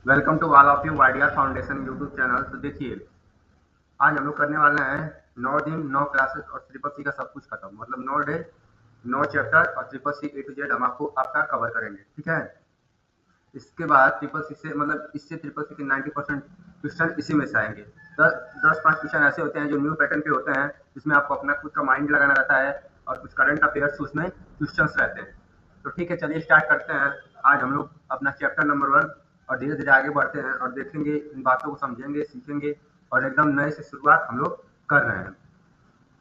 Welcome to all of you वाइडिया foundation YouTube channel. तो देखिए, आज हम लोग करने वाले हैं 9 दिन 9 क्लासेस और ट्रिपल सी का सब कुछ खत्म, मतलब 9 डे 9 चैप्टर और triple C A to Z हम आपको आपका कवर करेंगे। ठीक है, इसके बाद ट्रिपल सी से मतलब इससे ट्रिपल सी के 90% क्वेश्चन इसी में से आएंगे। 10-5 क्वेश्चन ऐसे होते हैं जो न्यू पैटर्न पे होते हैं, जिसमें आपको अपना खुद का माइंड लगाना रहता है और कुछ करंट अफेयर्स उसमें क्वेश्चंस रहते हैं। तो ठीक है, चलिए स्टार्ट करते हैं। आज हम लोग अपना चैप्टर नंबर 1 और धीरे धीरे आगे बढ़ते हैं और देखेंगे, इन बातों को समझेंगे, सीखेंगे और एकदम नए से शुरुआत हम लोग कर रहे हैं।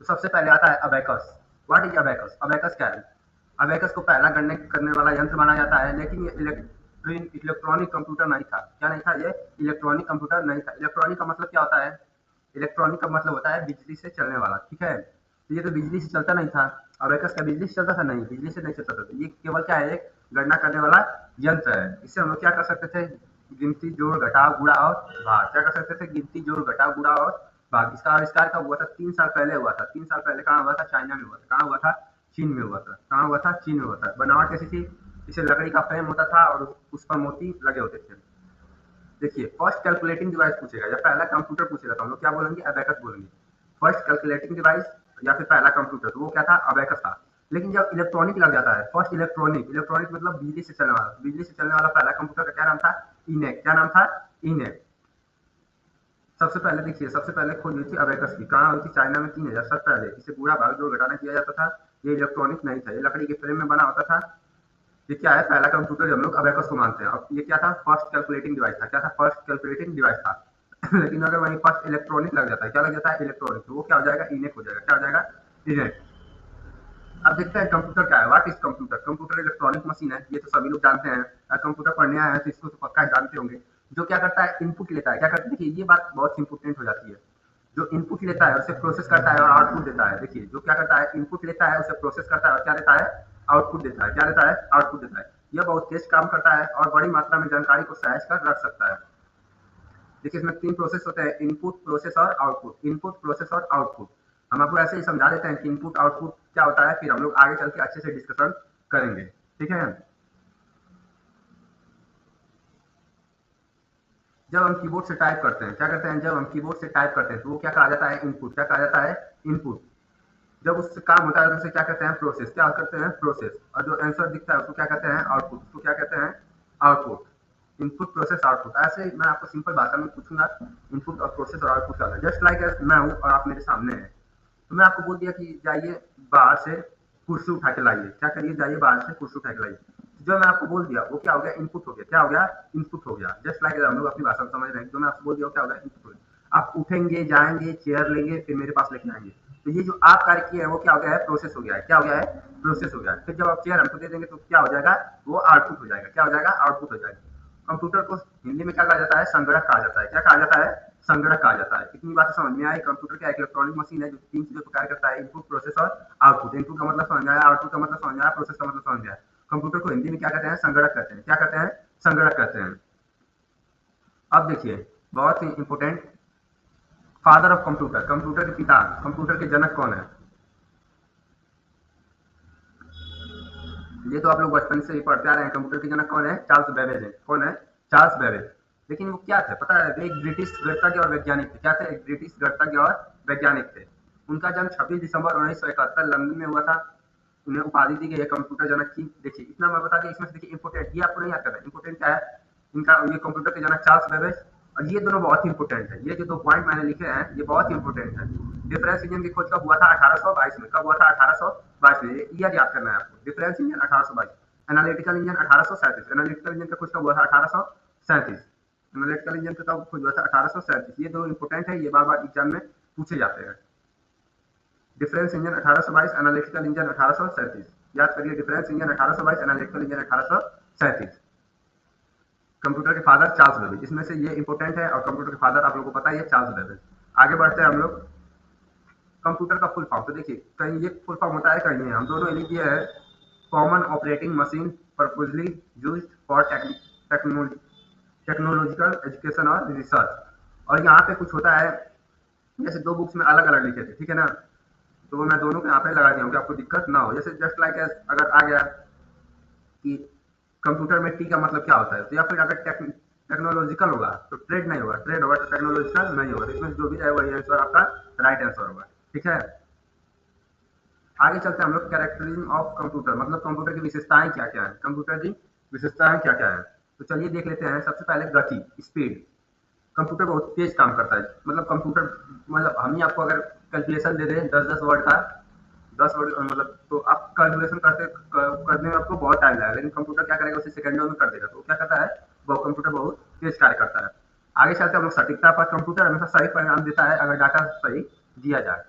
तो सबसे पहले आता है abacus. What is abacus? Abacus क्या है? अबेकस को पहला गणना करने वाला यंत्र माना जाता है, लेकिन ये इलेक्ट्रॉनिक कंप्यूटर नहीं था। क्या नहीं था? ये इलेक्ट्रॉनिक कंप्यूटर नहीं था। इलेक्ट्रॉनिक का मतलब क्या होता है? इलेक्ट्रॉनिक का मतलब होता है बिजली से चलने वाला। ठीक है, तो ये तो बिजली से चलता नहीं था। अबेकस क्या बिजली से चलता था? नहीं, बिजली से नहीं चलता था। तो ये केवल क्या है? एक गणना करने वाला यंत्र है। इससे हम लोग क्या कर सकते थे? गिनती, जोड़, घटाव, गुणा और भाग। क्या कर सकते थे? गिनती, जोड़, घटाव, गुणा और भाग। इसका आविष्कार कब हुआ था? 3 साल पहले हुआ था। 3 साल पहले कहाँ हुआ था? चाइना में हुआ था। कहाँ हुआ था? चीन में हुआ था। कहाँ हुआ था? चीन में हुआ था। बनावट कैसी थी? इसे लकड़ी का फ्रेम होता था और उस पर मोती लगे होते थे। देखिए, फर्स्ट कैलकुलेटिंग डिवाइस पूछेगा या पहला कंप्यूटर पूछेगा तो हम लोग क्या बोलेंगे? अबेकस बोलेंगे। फर्स्ट कैलकुलेटिंग डिवाइस या फिर पहला कंप्यूटर, तो वो क्या था? अबेकस था। लेकिन जब इलेक्ट्रॉनिक लग जाता है, फर्स्ट इलेक्ट्रॉनिक, इलेक्ट्रॉनिक मतलब बिजली से चलने वाला, बिजली से चलने वाला पहला कंप्यूटर का क्या नाम था? इनेक। क्या नाम था? इनेक। सबसे पहले देखिए, सबसे पहले खोज हुई थी अबेकस की। कहाँ हुई थी? चाइना में 3000 साल पहले। इसे पूरा भाग जोड़ घटाना किया जाता था। ये इलेक्ट्रॉनिक नहीं था, ये लकड़ी के फ्रेम में बना होता था। ये क्या है? पहला कंप्यूटर हम लोग अबेकस को मानते हैं। अब ये क्या था? फर्स्ट कैलकुलेटिंग डिवाइस था। क्या था? फर्स्ट कैलकुलेटिंग डिवाइस था। लेकिन अगर वहीं फर्स्ट इलेक्ट्रॉनिक लग जाता है, क्या लग जाता है? इलेक्ट्रॉनिक, तो वो क्या हो जाएगा? इनेक हो जाएगा। क्या हो जाएगा? इनेक। अब देखते हैं कंप्यूटर क्या है। What is computer? Computer electronic machine है, ये तो सभी लोग जानते हैं। कंप्यूटर पढ़ने आए हैं तो इसको तो पक्का जानते होंगे। जो क्या करता है? इनपुट लेता है। क्या करता है? देखिए, ये बात बहुत इंपॉर्टेंट हो जाती है। जो इनपुट लेता है उसे प्रोसेस करता है और आउटपुट देता है। देखिए, जो क्या करता है? इनपुट लेता है, उसे प्रोसेस करता है और क्या देता है? आउटपुट देता है। क्या देता है? आउटपुट देता है। यह बहुत तेज काम करता है और बड़ी मात्रा में जानकारी को सहेज कर रख सकता है। देखिए, इसमें 3 प्रोसेस होते हैं: इनपुट, प्रोसेस और आउटपुट। इनपुट, प्रोसेस और आउटपुट। हम आपको ऐसे ही समझा देते हैं कि इनपुट आउटपुट क्या होता है, फिर हम लोग आगे चल के अच्छे से डिस्कशन करेंगे। ठीक है, जब हम कीबोर्ड से टाइप करते हैं, क्या करते हैं? जब हम कीबोर्ड से टाइप करते हैं तो वो क्या कहा जाता है? इनपुट। क्या कहा जाता है? इनपुट। जब उससे काम होता है तो उसे क्या कहते हैं? प्रोसेस। क्या करते हैं? प्रोसेस। और जो आंसर दिखता है उसको क्या कहते हैं? आउटपुट। उसको क्या कहते हैं? आउटपुट। Input, process, output. ऐसे ही मैं आपको सिंपल भाषा में पूछूंगा, इनपुट और प्रोसेस और आउटपुट क्या है। जस्ट लाइक मैं हूँ और आप मेरे सामने हैं, तो मैं आपको बोल दिया कि जाइए बाहर से कुर्सी उठा के लाइए। क्या करिए? जाइए बाहर से कुर्सी उठा के लाइए। जो मैं आपको बोल दिया वो क्या हो गया? इनपुट हो गया। क्या हो गया? इनपुट हो गया। जस्ट लाइक हम लोग अपनी भाषा में समझ रहे हैं। जो मैं आपको बोल दिया वो क्या हो गया? इनपुट हो गया। आप उठेंगे, जाएंगे, चेयर लेंगे, फिर मेरे पास लेके आएंगे। तो ये जो आप कार्य किए हैं वो क्या हो गया है? प्रोसेस हो गया है। क्या हो गया है? प्रोसेस हो गया है। फिर जब आप चेयर हमको दे देंगे तो क्या हो जाएगा? वो आउटपुट हो जाएगा। क्या हो जाएगा? आउटपुट हो जाएगा। कंप्यूटर को हिंदी में क्या कहा जाता है? संगणक कहा जाता है। क्या कहा जाता है? संगणक कहा जाता है। कितनी बातें समझ में आई? कंप्यूटर क्या एक इलेक्ट्रॉनिक मशीन है जो 3 चीजों पर कार्य करता है: इनपुट, प्रोसेस और आउटपुट। इनपुट का मतलब समझ में आया, आउटपुट का मतलब समझ में आया, प्रोसेस का मतलब समझ में आया। कंप्यूटर को हिंदी में क्या कहते हैं? संगणक कहते हैं। क्या कहते हैं? संगणक कहते हैं। अब देखिए, बहुत ही important, father of computer, computer के पिता, कंप्यूटर के जनक कौन है? ये तो आप लोग बचपन से ही पढ़ते आ रहे हैं। कंप्यूटर के जनक कौन है? चार्ल्स बेबेज है। कौन है? Charles Babbage. लेकिन वो क्या थे पता है? वे एक ब्रिटिश गणितज्ञ और वैज्ञानिक थे। क्या थे? एक ब्रिटिश गणितज्ञ और वैज्ञानिक थे। उनका जन्म 26 दिसंबर 1971 लंदन में हुआ था। उन्हें उपाधि दी गई है कंप्यूटर जनक की। देखिए, इतना मैं बता दें, इसमें से देखिए इंपोर्टेंट, ये आपको नहीं याद करना है। इंपोर्टेंट क्या है इनका? ये कंप्यूटर के जनक चार्ल्स बेबेज, और ये दोनों बहुत इंपोर्टेंट है। ये जो 2 पॉइंट मैंने लिखे हैं ये बहुत इंपोर्टेंट है। डिफरेंस इंजन की खोज कब हुआ था? 1822 में। कब हुआ था? 1822 में। ईयर याद करना है आपको। Difference engine 1822। Analytical engine 1837। Analytical engine का खोज कब हुआ था? 1837। एनालिटिकल इंजन का कब खोज हुआ था? 1837। ये दो इंपोर्टेंट है, ये बार बार एग्जाम में पूछे जाते हैं। Difference engine 1822, analytical engine 1837। याद करिए, difference engine 1822, analytical engine 1837। Computer के फादर चार्ल्स बेबेज, इसमें से ये इंपोर्टेंट है। और कंप्यूटर के फादर आप लोगों को पता है, ये चार्ल्स बेबेज। आगे बढ़ते हैं हम लोग। कंप्यूटर का फुल फॉर्म तो देखिए, कहीं ये फुल फॉर्म होता है, कहीं नहीं। हम दोनों लिख दिए है: common operating machine purposely used for technological education और रिसर्च। और यहाँ पे कुछ होता है, जैसे 2 बुक्स में अलग अलग लिखे थे, ठीक है ना, तो वो मैं दोनों के यहाँ पे लगा दिया हूँ कि आपको दिक्कत ना हो। जैसे जस्ट लाइक अगर आ गया कि कंप्यूटर में टी का मतलब क्या होता है, तो या फिर अगर टेक्नोलॉजिकल होगा तो ट्रेड नहीं होगा, ट्रेड होगा तो टेक्नोलॉजिकल नहीं होगा। तो इसमें जो भी है वही आंसर आपका राइट आंसर होगा। ठीक है, आगे चलते हैं हम लोग कैरेक्टरिज्म ऑफ कंप्यूटर, मतलब कंप्यूटर की विशेषताएं क्या क्या है, कंप्यूटर की विशेषताएं क्या क्या है। तो चलिए देख लेते हैं। सबसे पहले गति, स्पीड। कंप्यूटर बहुत तेज काम करता है, मतलब कंप्यूटर, मतलब हम ही आपको अगर कैलकुलेशन दे दें 10-10 वर्ड का, 10 वर्ड मतलब, तो आप कैलकुलेशन करने में आपको बहुत टाइम लगेगा, लेकिन कंप्यूटर क्या करेगा उसे सेकंडों में कर देगा। तो क्या करता है वो, कंप्यूटर बहुत तेज कार्य करता है। आगे चलते हम लोग सटीकता पर। कंप्यूटर हमेशा सही परिणाम देता है अगर डाटा सही दिया जाए।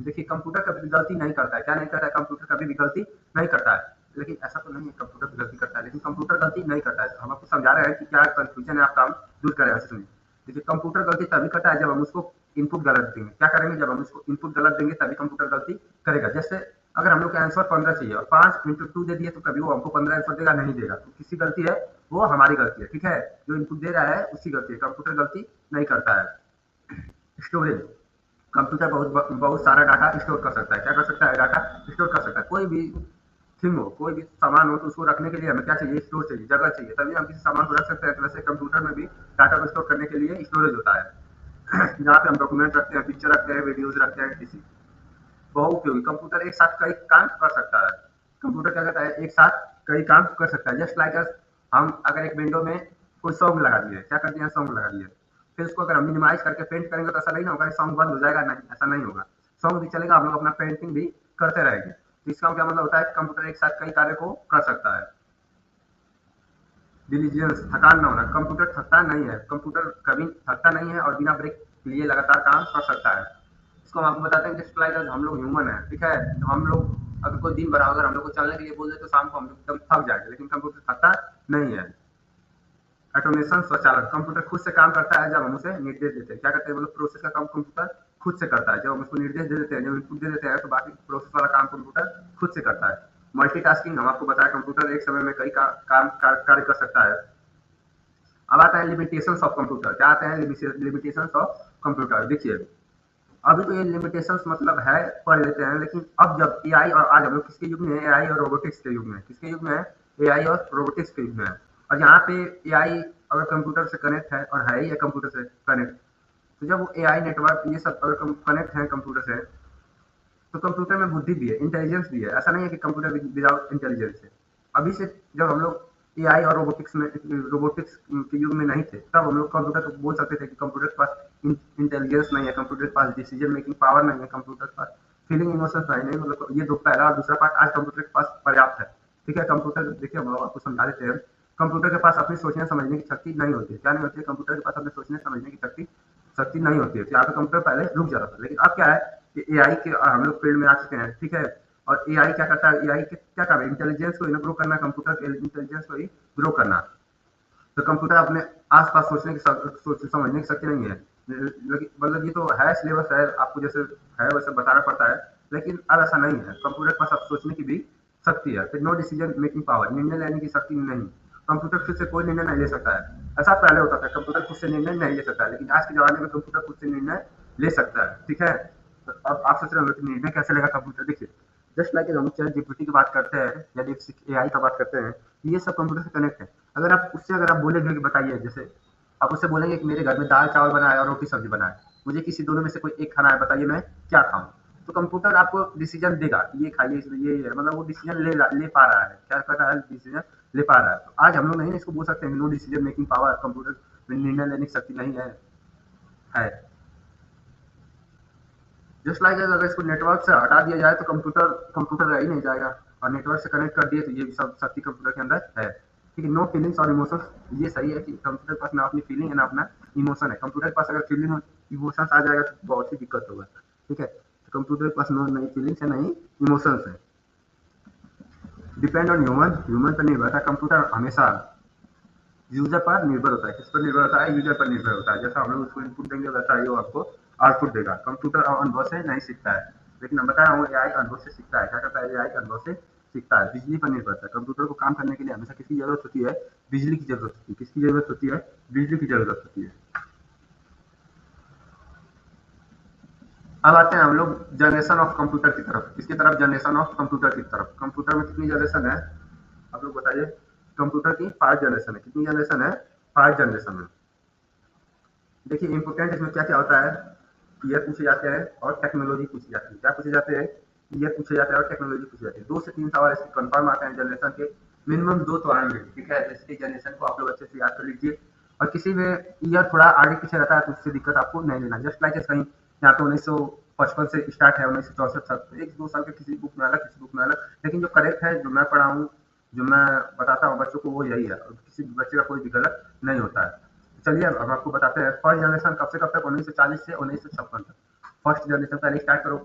देखिए कंप्यूटर कभी गलती नहीं करता है, क्या नहीं करता है, कंप्यूटर कभी भी गलती नहीं करता है। लेकिन ऐसा तो नहीं है कंप्यूटर भी गलती करता है, लेकिन कंप्यूटर गलती नहीं करता है। हम आपको समझा रहे हैं कि क्या कंफ्यूजन है, आपका हम दूर करें। ऐसे सुनिए, देखिए कंप्यूटर गलती तभी करता है जब हम उसको इनपुट गलत देंगे। क्या करेंगे, जब हम उसको इनपुट गलत देंगे तभी कंप्यूटर गलती करेगा। जैसे अगर हम लोग का आंसर 15 चाहिए और 5 इंटू 2 दे दिए तो कभी वो हमको 15 आंसर देगा, नहीं देगा। तो किसकी गलती है, वो हमारी गलती है। ठीक है, जो इनपुट दे रहा है उसकी गलती है, कंप्यूटर गलती नहीं करता है। स्टोरेज, कंप्यूटर बहुत बहुत सारा डाटा स्टोर कर सकता है। क्या कर सकता है, डाटा स्टोर कर सकता है। कोई भी थिंग हो, कोई भी सामान हो, तो उसको रखने के लिए हमें क्या चाहिए, स्टोर चाहिए, जगह चाहिए, तभी हम किसी सामान को रख सकते हैं। तो वैसे कंप्यूटर में भी डाटा को स्टोर करने के लिए स्टोरेज होता है। जहाँ पे हम डॉक्यूमेंट रखते हैं, पिक्चर रखते हैं, वीडियोज रखते हैं, किसी बहुउपयोगी। कंप्यूटर एक साथ कई काम कर सकता है। कंप्यूटर क्या करता है, एक साथ कई काम कर सकता है। जस्ट लाइक हम अगर एक विंडो में कोई सॉन्ग लगा दिए, क्या कर दिया, सॉन्ग लगा दिए, फिर उसको अगर हम मिनिमाइज करके पेंट करेंगे तो ऐसा नहीं ना होगा सॉन्ग बंद हो जाएगा, नहीं, ऐसा नहीं होगा। सॉन्ग भी चलेगा, हम लोग अपना पेंटिंग भी करते रहेंगे। तो इसका क्या मतलब होता है, कंप्यूटर एक साथ कई कार्य को कर सकता है। डिलीजेंस, थकान न होना, कंप्यूटर थकता नहीं है, कंप्यूटर कभी थकता नहीं है और बिना ब्रेक लिए लगातार काम कर सकता है। इसको हम आपको बताते हैं, जस्ट लाइक हम लोग ह्यूमन है। ठीक है, तो हम लोग अगर कोई दिन भर अगर हम लोग को चलने के लिए बोल दे तो शाम को हम लोग एकदम थक जाएंगे, लेकिन कंप्यूटर थकता नहीं है। ऑटोमेशन, स्वचालन, कंप्यूटर खुद से काम करता है जब हम उसे निर्देश देते हैं। क्या करते हैं, मतलब प्रोसेस का काम कंप्यूटर खुद से करता है। जब हम उसको निर्देश दे देते हैं, जब इनपुट दे देते हैं, तो बाकी प्रोसेस वाला काम कंप्यूटर खुद से करता है। मल्टीटास्किंग, हम आपको बताया कंप्यूटर एक समय में कई काम कार्य कर सकता है। अब आता है लिमिटेशंस ऑफ कंप्यूटर। क्या आते हैं, लिमिटेशंस ऑफ कंप्यूटर। देखिए अभी तो ये लिमिटेशंस मतलब है, पढ़ लेते हैं, लेकिन अब जब एआई, और आज हम लोग किसके युग में है, एआई और रोबोटिक्स के युग में। किसके युग में है, एआई और रोबोटिक्स के युग में है। और यहाँ पे एआई अगर कंप्यूटर से कनेक्ट है, और है ही है कंप्यूटर से कनेक्ट, तो जब वो एआई नेटवर्क ये सब अगर कनेक्ट है कंप्यूटर से, तो कंप्यूटर में बुद्धि भी है, इंटेलिजेंस भी है। ऐसा नहीं है कि कंप्यूटर विदाउट इंटेलिजेंस है। अभी से जब हम लोग एआई और रोबोटिक्स के युग में नहीं थे, तब हम लोग कंप्यूटर को बोल सकते थे कि कंप्यूटर के पास इंटेलिजेंस नहीं है, कंप्यूटर के पास डिसीजन मेकिंग पावर नहीं है, कंप्यूटर के पास फीलिंग इमोशंस नहीं, मतलब ये दो पहला। और दूसरा पार्ट, आज कंप्यूटर के पास पर्याप्त है। ठीक है, कंप्यूटर देखिए हम आपको समझा देते हैं। कंप्यूटर के पास अपनी सोचने समझने की शक्ति नहीं होती है। क्या नहीं होती है, कंप्यूटर के पास अपने सोचने समझने की शक्ति शक्ति नहीं होती है। यहाँ पे कंप्यूटर पहले रुक जाता था, लेकिन अब क्या है कि एआई के हम लोग फील्ड में आ चुके हैं। ठीक है, और एआई क्या करता है, एआई के क्या काम है, इंटेलिजेंस को ग्रो करना, कंप्यूटर के इंटेलिजेंस को ही ग्रो करना। तो कंप्यूटर अपने आस-पास सोचने की सोच समझने की शक्ति नहीं है। लेकिन मतलब ये तो है, सिलेबस है, आपको जैसे है वैसे बताना पड़ता है, लेकिन अब ऐसा नहीं है। कंप्यूटर के पास अब सोचने की भी शक्ति है, फिर नो डिसीजन मेकिंग पावर, निर्णय लेने की शक्ति नहीं। कंप्यूटर खुद से कोई निर्णय नहीं ले सकता है। ऐसा पहले होता था, कंप्यूटर खुद से निर्णय नहीं ले सकता है, लेकिन आज के ज़माने में कंप्यूटर खुद से निर्णय ले सकता है। ठीक है, तो अब आप सोच रहे होंगे कि निर्णय कैसे लेगा कंप्यूटर। देखिए जस्ट लाइक हम चैट जीपीटी की बात करते हैं या डीपसीक एआई का बात करते हैं, ये सब कंप्यूटर से कनेक्ट है। अगर आप उससे अगर आप बोलेंगे कि बताइए, जैसे आप उससे बोलेंगे कि मेरे घर में दाल चावल बना है और रोटी सब्जी बना है, मुझे किसी दोनों में से कोई एक खाना है, बताइए मैं क्या खाऊं। तो कंप्यूटर आपको डिसीजन देगा कि ये खाइए, इसमें ये है, मतलब वो डिसीजन ले पा रहा है। क्या कर रहा है, डिसीजन ले पा रहा है। तो आज हम लोग नहीं इसको बोल सकते हैं no decision making power, computer में निर्णय लेने की शक्ति नहीं है। जस्ट लाइक अगर इसको नेटवर्क से हटा दिया जाए तो कंप्यूटर कंप्यूटर रह ही नहीं जाएगा, और नेटवर्क से कनेक्ट कर दिए तो ये सब शक्ति कंप्यूटर के अंदर है। ठीक है, नो फीलिंग्स और इमोशंस, ये सही है कि कंप्यूटर के पास ना अपनी फीलिंग है ना अपना इमोशन है। कंप्यूटर के पास अगर फीलिंग और इमोशंस आ जाएगा तो बहुत ही दिक्कत होगा। ठीक है, तो कंप्यूटर के पास नो नहीं फीलिंग्स है, नहीं इमोशंस है। डिपेंड ऑन ह्यूमन, ह्यूमन पर निर्भर है कंप्यूटर, हमेशा यूजर पर निर्भर होता है। किस पर निर्भर होता है, यूजर पर निर्भर होता है। जैसा हम लोग उसको इनपुट देंगे वैसा ही वो आपको आउटपुट देगा। कंप्यूटर अनुभव से नहीं सीखता है, लेकिन हम बताया हूँ एआई अनुभव से सीखता है। क्या करता है, एआई अनुभव से सीखता है। बिजली पर निर्भर है कंप्यूटर को काम करने के लिए हमेशा किसकी जरूरत होती है, बिजली की जरूरत होती है। किसकी जरूरत होती है, बिजली की जरूरत होती है। अब आते हैं हम लोग जनरेशन ऑफ कंप्यूटर की तरफ। किसकी तरफ, जनरेशन ऑफ कंप्यूटर की तरफ। कंप्यूटर में कितनी जनरेशन है, आप लोग बताइए। कंप्यूटर की 5 जनरेशन है। कितनी जनरेशन है, 5 जनरेशन में। देखिए इम्पोर्टेंट इसमें क्या क्या होता है, ईयर पूछे जाते हैं और टेक्नोलॉजी पूछी जाती है। क्या पूछे जाते हैं, ईयर पूछे जाते हैं और टेक्नोलॉजी पूछी जाती है। 2 से 3 सवाल इसके कंफर्म आते हैं जनरेशन के, मिनिमम 2 तो आएंगे, ठीक है। इसके जनरेशन को आप लोग अच्छे से याद कर लीजिए, और किसी में ईयर थोड़ा आगे पीछे रहता है तो उससे दिक्कत आपको नहीं लेना। जस्ट लाइक कहीं यहाँ पे 1955 से स्टार्ट है, 1964 तक, 1-2 साल के किसी बुक में अलग, किसी बुक में अलग, लेकिन जो करेक्ट है, जो मैं पढ़ा हूँ, जो मैं बताता हूँ बच्चों को, वो यही है, और किसी बच्चे का कोई भी गलत नहीं होता है। चलिए अब आपको बताते हैं फर्स्ट जनरेशन कब से कब तक, 1940 से 1956 तक। फर्स्ट जनरेशन पहले स्टार्ट करो।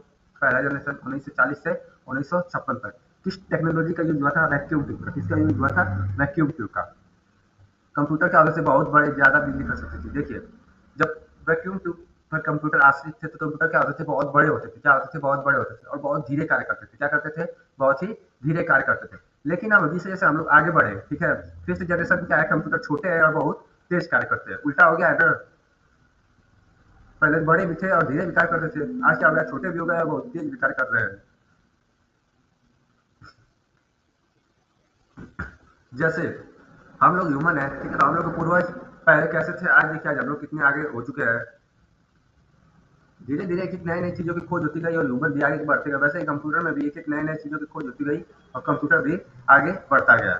पहला जनरेशन 1940 से 1956 तक। किस टेक्नोलॉजी का यूज हुआ था, वैक्यूम ट्यूब का। किसका यूज हुआ था, वैक्यूम ट्यूब का। कंप्यूटर की वजह से बहुत बड़े ज्यादा बिजली कर सकते थे। देखिए जब वैक्यूम ट्यूब पर कंप्यूटर आश्रित थे तो कंप्यूटर क्या होते थे, बहुत बड़े होते थे। क्या होते थे, बहुत बड़े होते थे और बहुत धीरे कार्य करते थे। क्या करते थे, बहुत ही धीरे कार्य करते थे। लेकिन अब जैसे जैसे हम लोग आगे बढ़े, ठीक है, फिफ्थ जनरेशन क्या है, कंप्यूटर छोटे हैं और बहुत तेज कार्य करते हैं। उल्टा हो गया है, पहले बड़े भी थे और धीरे भी कार्य करते थे, आज क्या हो गया, छोटे भी हो गए और बहुत तेज भी कार्य कर रहे हैं। जैसे हम लोग ह्यूमन है, ठीक है, तो हम लोग के पूर्वज पहले कैसे थे, आज देखिए आज हम लोग कितने आगे हो चुके हैं। धीरे धीरे एक एक नई नई चीजों की खोज होती गई और ह्यूमन भी आगे बढ़ते गए। वैसे ही कंप्यूटर में भी एक एक नई नई चीजों की खोज होती गई और कंप्यूटर भी आगे बढ़ता गया।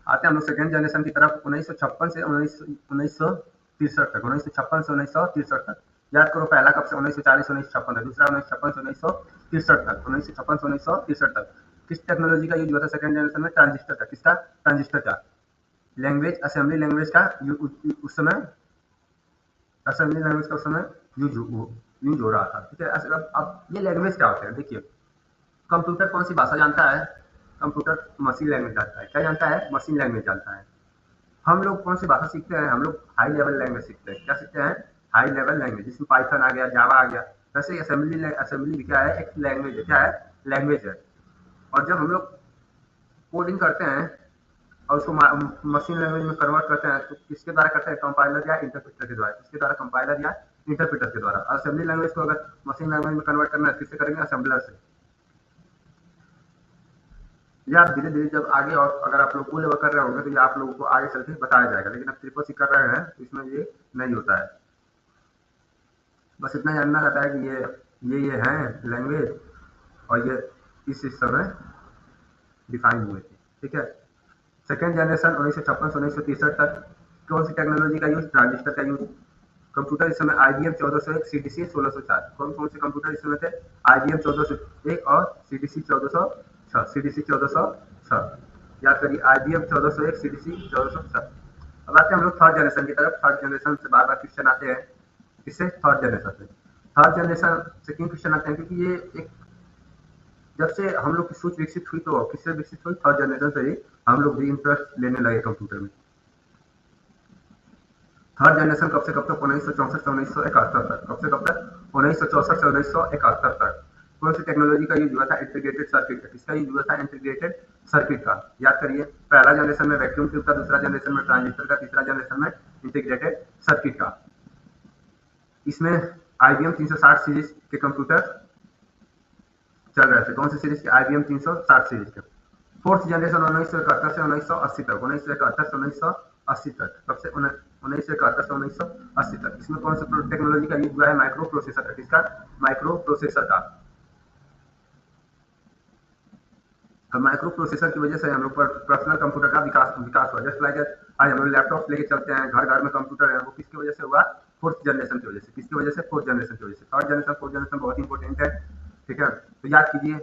आते हैं हम लोग सेकेंड जनरेशन की तरफ, 1956 से 1963 तक। 1956 से 1963 तक याद करो। पहला कब से, 1940 1956 तक। दूसरा 1956 से 1963 तक। 1956 से 1963 तक किस टेक्नोलॉजी का यूज हुआ था सेकेंड जनरेशन में, ट्रांजिस्टर का। किसका, ट्रांजिस्टर का। लैंग्वेज, असेंबली लैंग्वेज का उस समय, असेंबली लैंग्वेज का उस समय यूज हो रहा था, ठीक है। अब ये लैंग्वेज क्या होते हैं, देखिए कंप्यूटर कौन सी भाषा जानता है, कंप्यूटर मशीन लैंग्वेज जानता है। क्या जानता है, मशीन लैंग्वेज जानता है। हम लोग कौन सी भाषा सीखते हैं, हम लोग हाई लेवल लैंग्वेज सीखते हैं। क्या सीखते हैं, हाई लेवल लैंग्वेज, जिसमें पाइथन आ गया, जावा आ गया। वैसे असेंबली असेंबली क्या है, एक लैंग्वेज है। क्या है, लैंग्वेज है। और जब हम लोग कोडिंग करते हैं और उसको मशीन लैंग्वेज में कन्वर्ट करते हैं तो किसके द्वारा करते हैं, कंपाइलर या इंटरप्रेटर के द्वारा। किसके द्वारा, कंपाइलर या इंटरप्रेटर के द्वारा। असेंबली लैंग्वेज को अगर मशीन लैंग्वेज में कन्वर्ट करना है किससे करेंगे, असेंबलर से। ये आप धीरे धीरे जब आगे, और अगर आप लोग को लेवल कर रहे होंगे तो ये आप लोगों को आगे चल के बताया जाएगा। लेकिन अब ट्रिपल सी कर रहे हैं तो इसमें ये नहीं होता है। बस इतना जानना रहता है कि ये है लैंग्वेज और ये इस समय डिफाइन हुए थे, ठीक है। सेकेंड जनरेशन 1956 से 1963 तक कौन सी टेक्नोलॉजी का यूज, ट्रांजिस्टर का यूज। कंप्यूटर इस समय IBM 1401, CDC 1604। कौन कौन से कंप्यूटर इस समय थे, IBM 1401 और CDC 1406। CDC 1406 याद करिए, IBM 1401, CDC 1406। अब आते हैं हम लोग थर्ड जनरेशन की तरफ। थर्ड जनरेशन से बार बार क्वेश्चन आते हैं, किससे, थर्ड जनरेशन से। थर्ड जनरेशन से क्यों क्वेश्चन आते हैं, क्योंकि ये एक, जब से हम लोग की सोच विकसित हुई तो किससे विकसित हुई, थर्ड जनरेशन से ही हम लोग भी इंटरेस्ट लेने लगे कंप्यूटर में। थर्ड जनरेशन कब से कब तक, 1964 से 1971 तक। कब से कब तक, 1964 से 1971 तक। कौन सी टेक्नोलॉजी का यूज हुआ था, इंटीग्रेटेड सर्किट का। किसका यूज हुआ था, इंटीग्रेटेड सर्किट का। याद करिए, पहला जनरेशन में वैक्यूम ट्यूब का, दूसरा जनरेशन में ट्रांजिस्टर का, तीसरा जनरेशन में इंटीग्रेटेड सर्किट का। इसमें IBM 360 सीरीज के कंप्यूटर चल रहे थे। कौन सी सीरीज के, IBM 360 सीरीज के। फोर्थ जनरेशन 1971 से 1980 तक। 1971 से 1980 तक। कब से, 1971 से 1980 तक। इसमें कौन सा टेक्नोलॉजी का यूज हुआ है, माइक्रो प्रोसेसर का। किसका, माइक्रो प्रोसेसर का। अब माइक्रो प्रोसेसर की वजह से हम लोग पर पर्सनल कंप्यूटर का विकास हुआ। जस्ट लाइक आज हम लोग लैपटॉप लेके चलते हैं, घर घर में कंप्यूटर है, वो किसकी वजह से हुआ, फोर्थ जनरेशन की वजह से। किसकी वजह से, फोर्थ जनरेशन की वजह से। थर्ड जनरेशन, फोर्थ जनरेशन बहुत इंपॉर्टेंट है, ठीक है। तो याद कीजिए,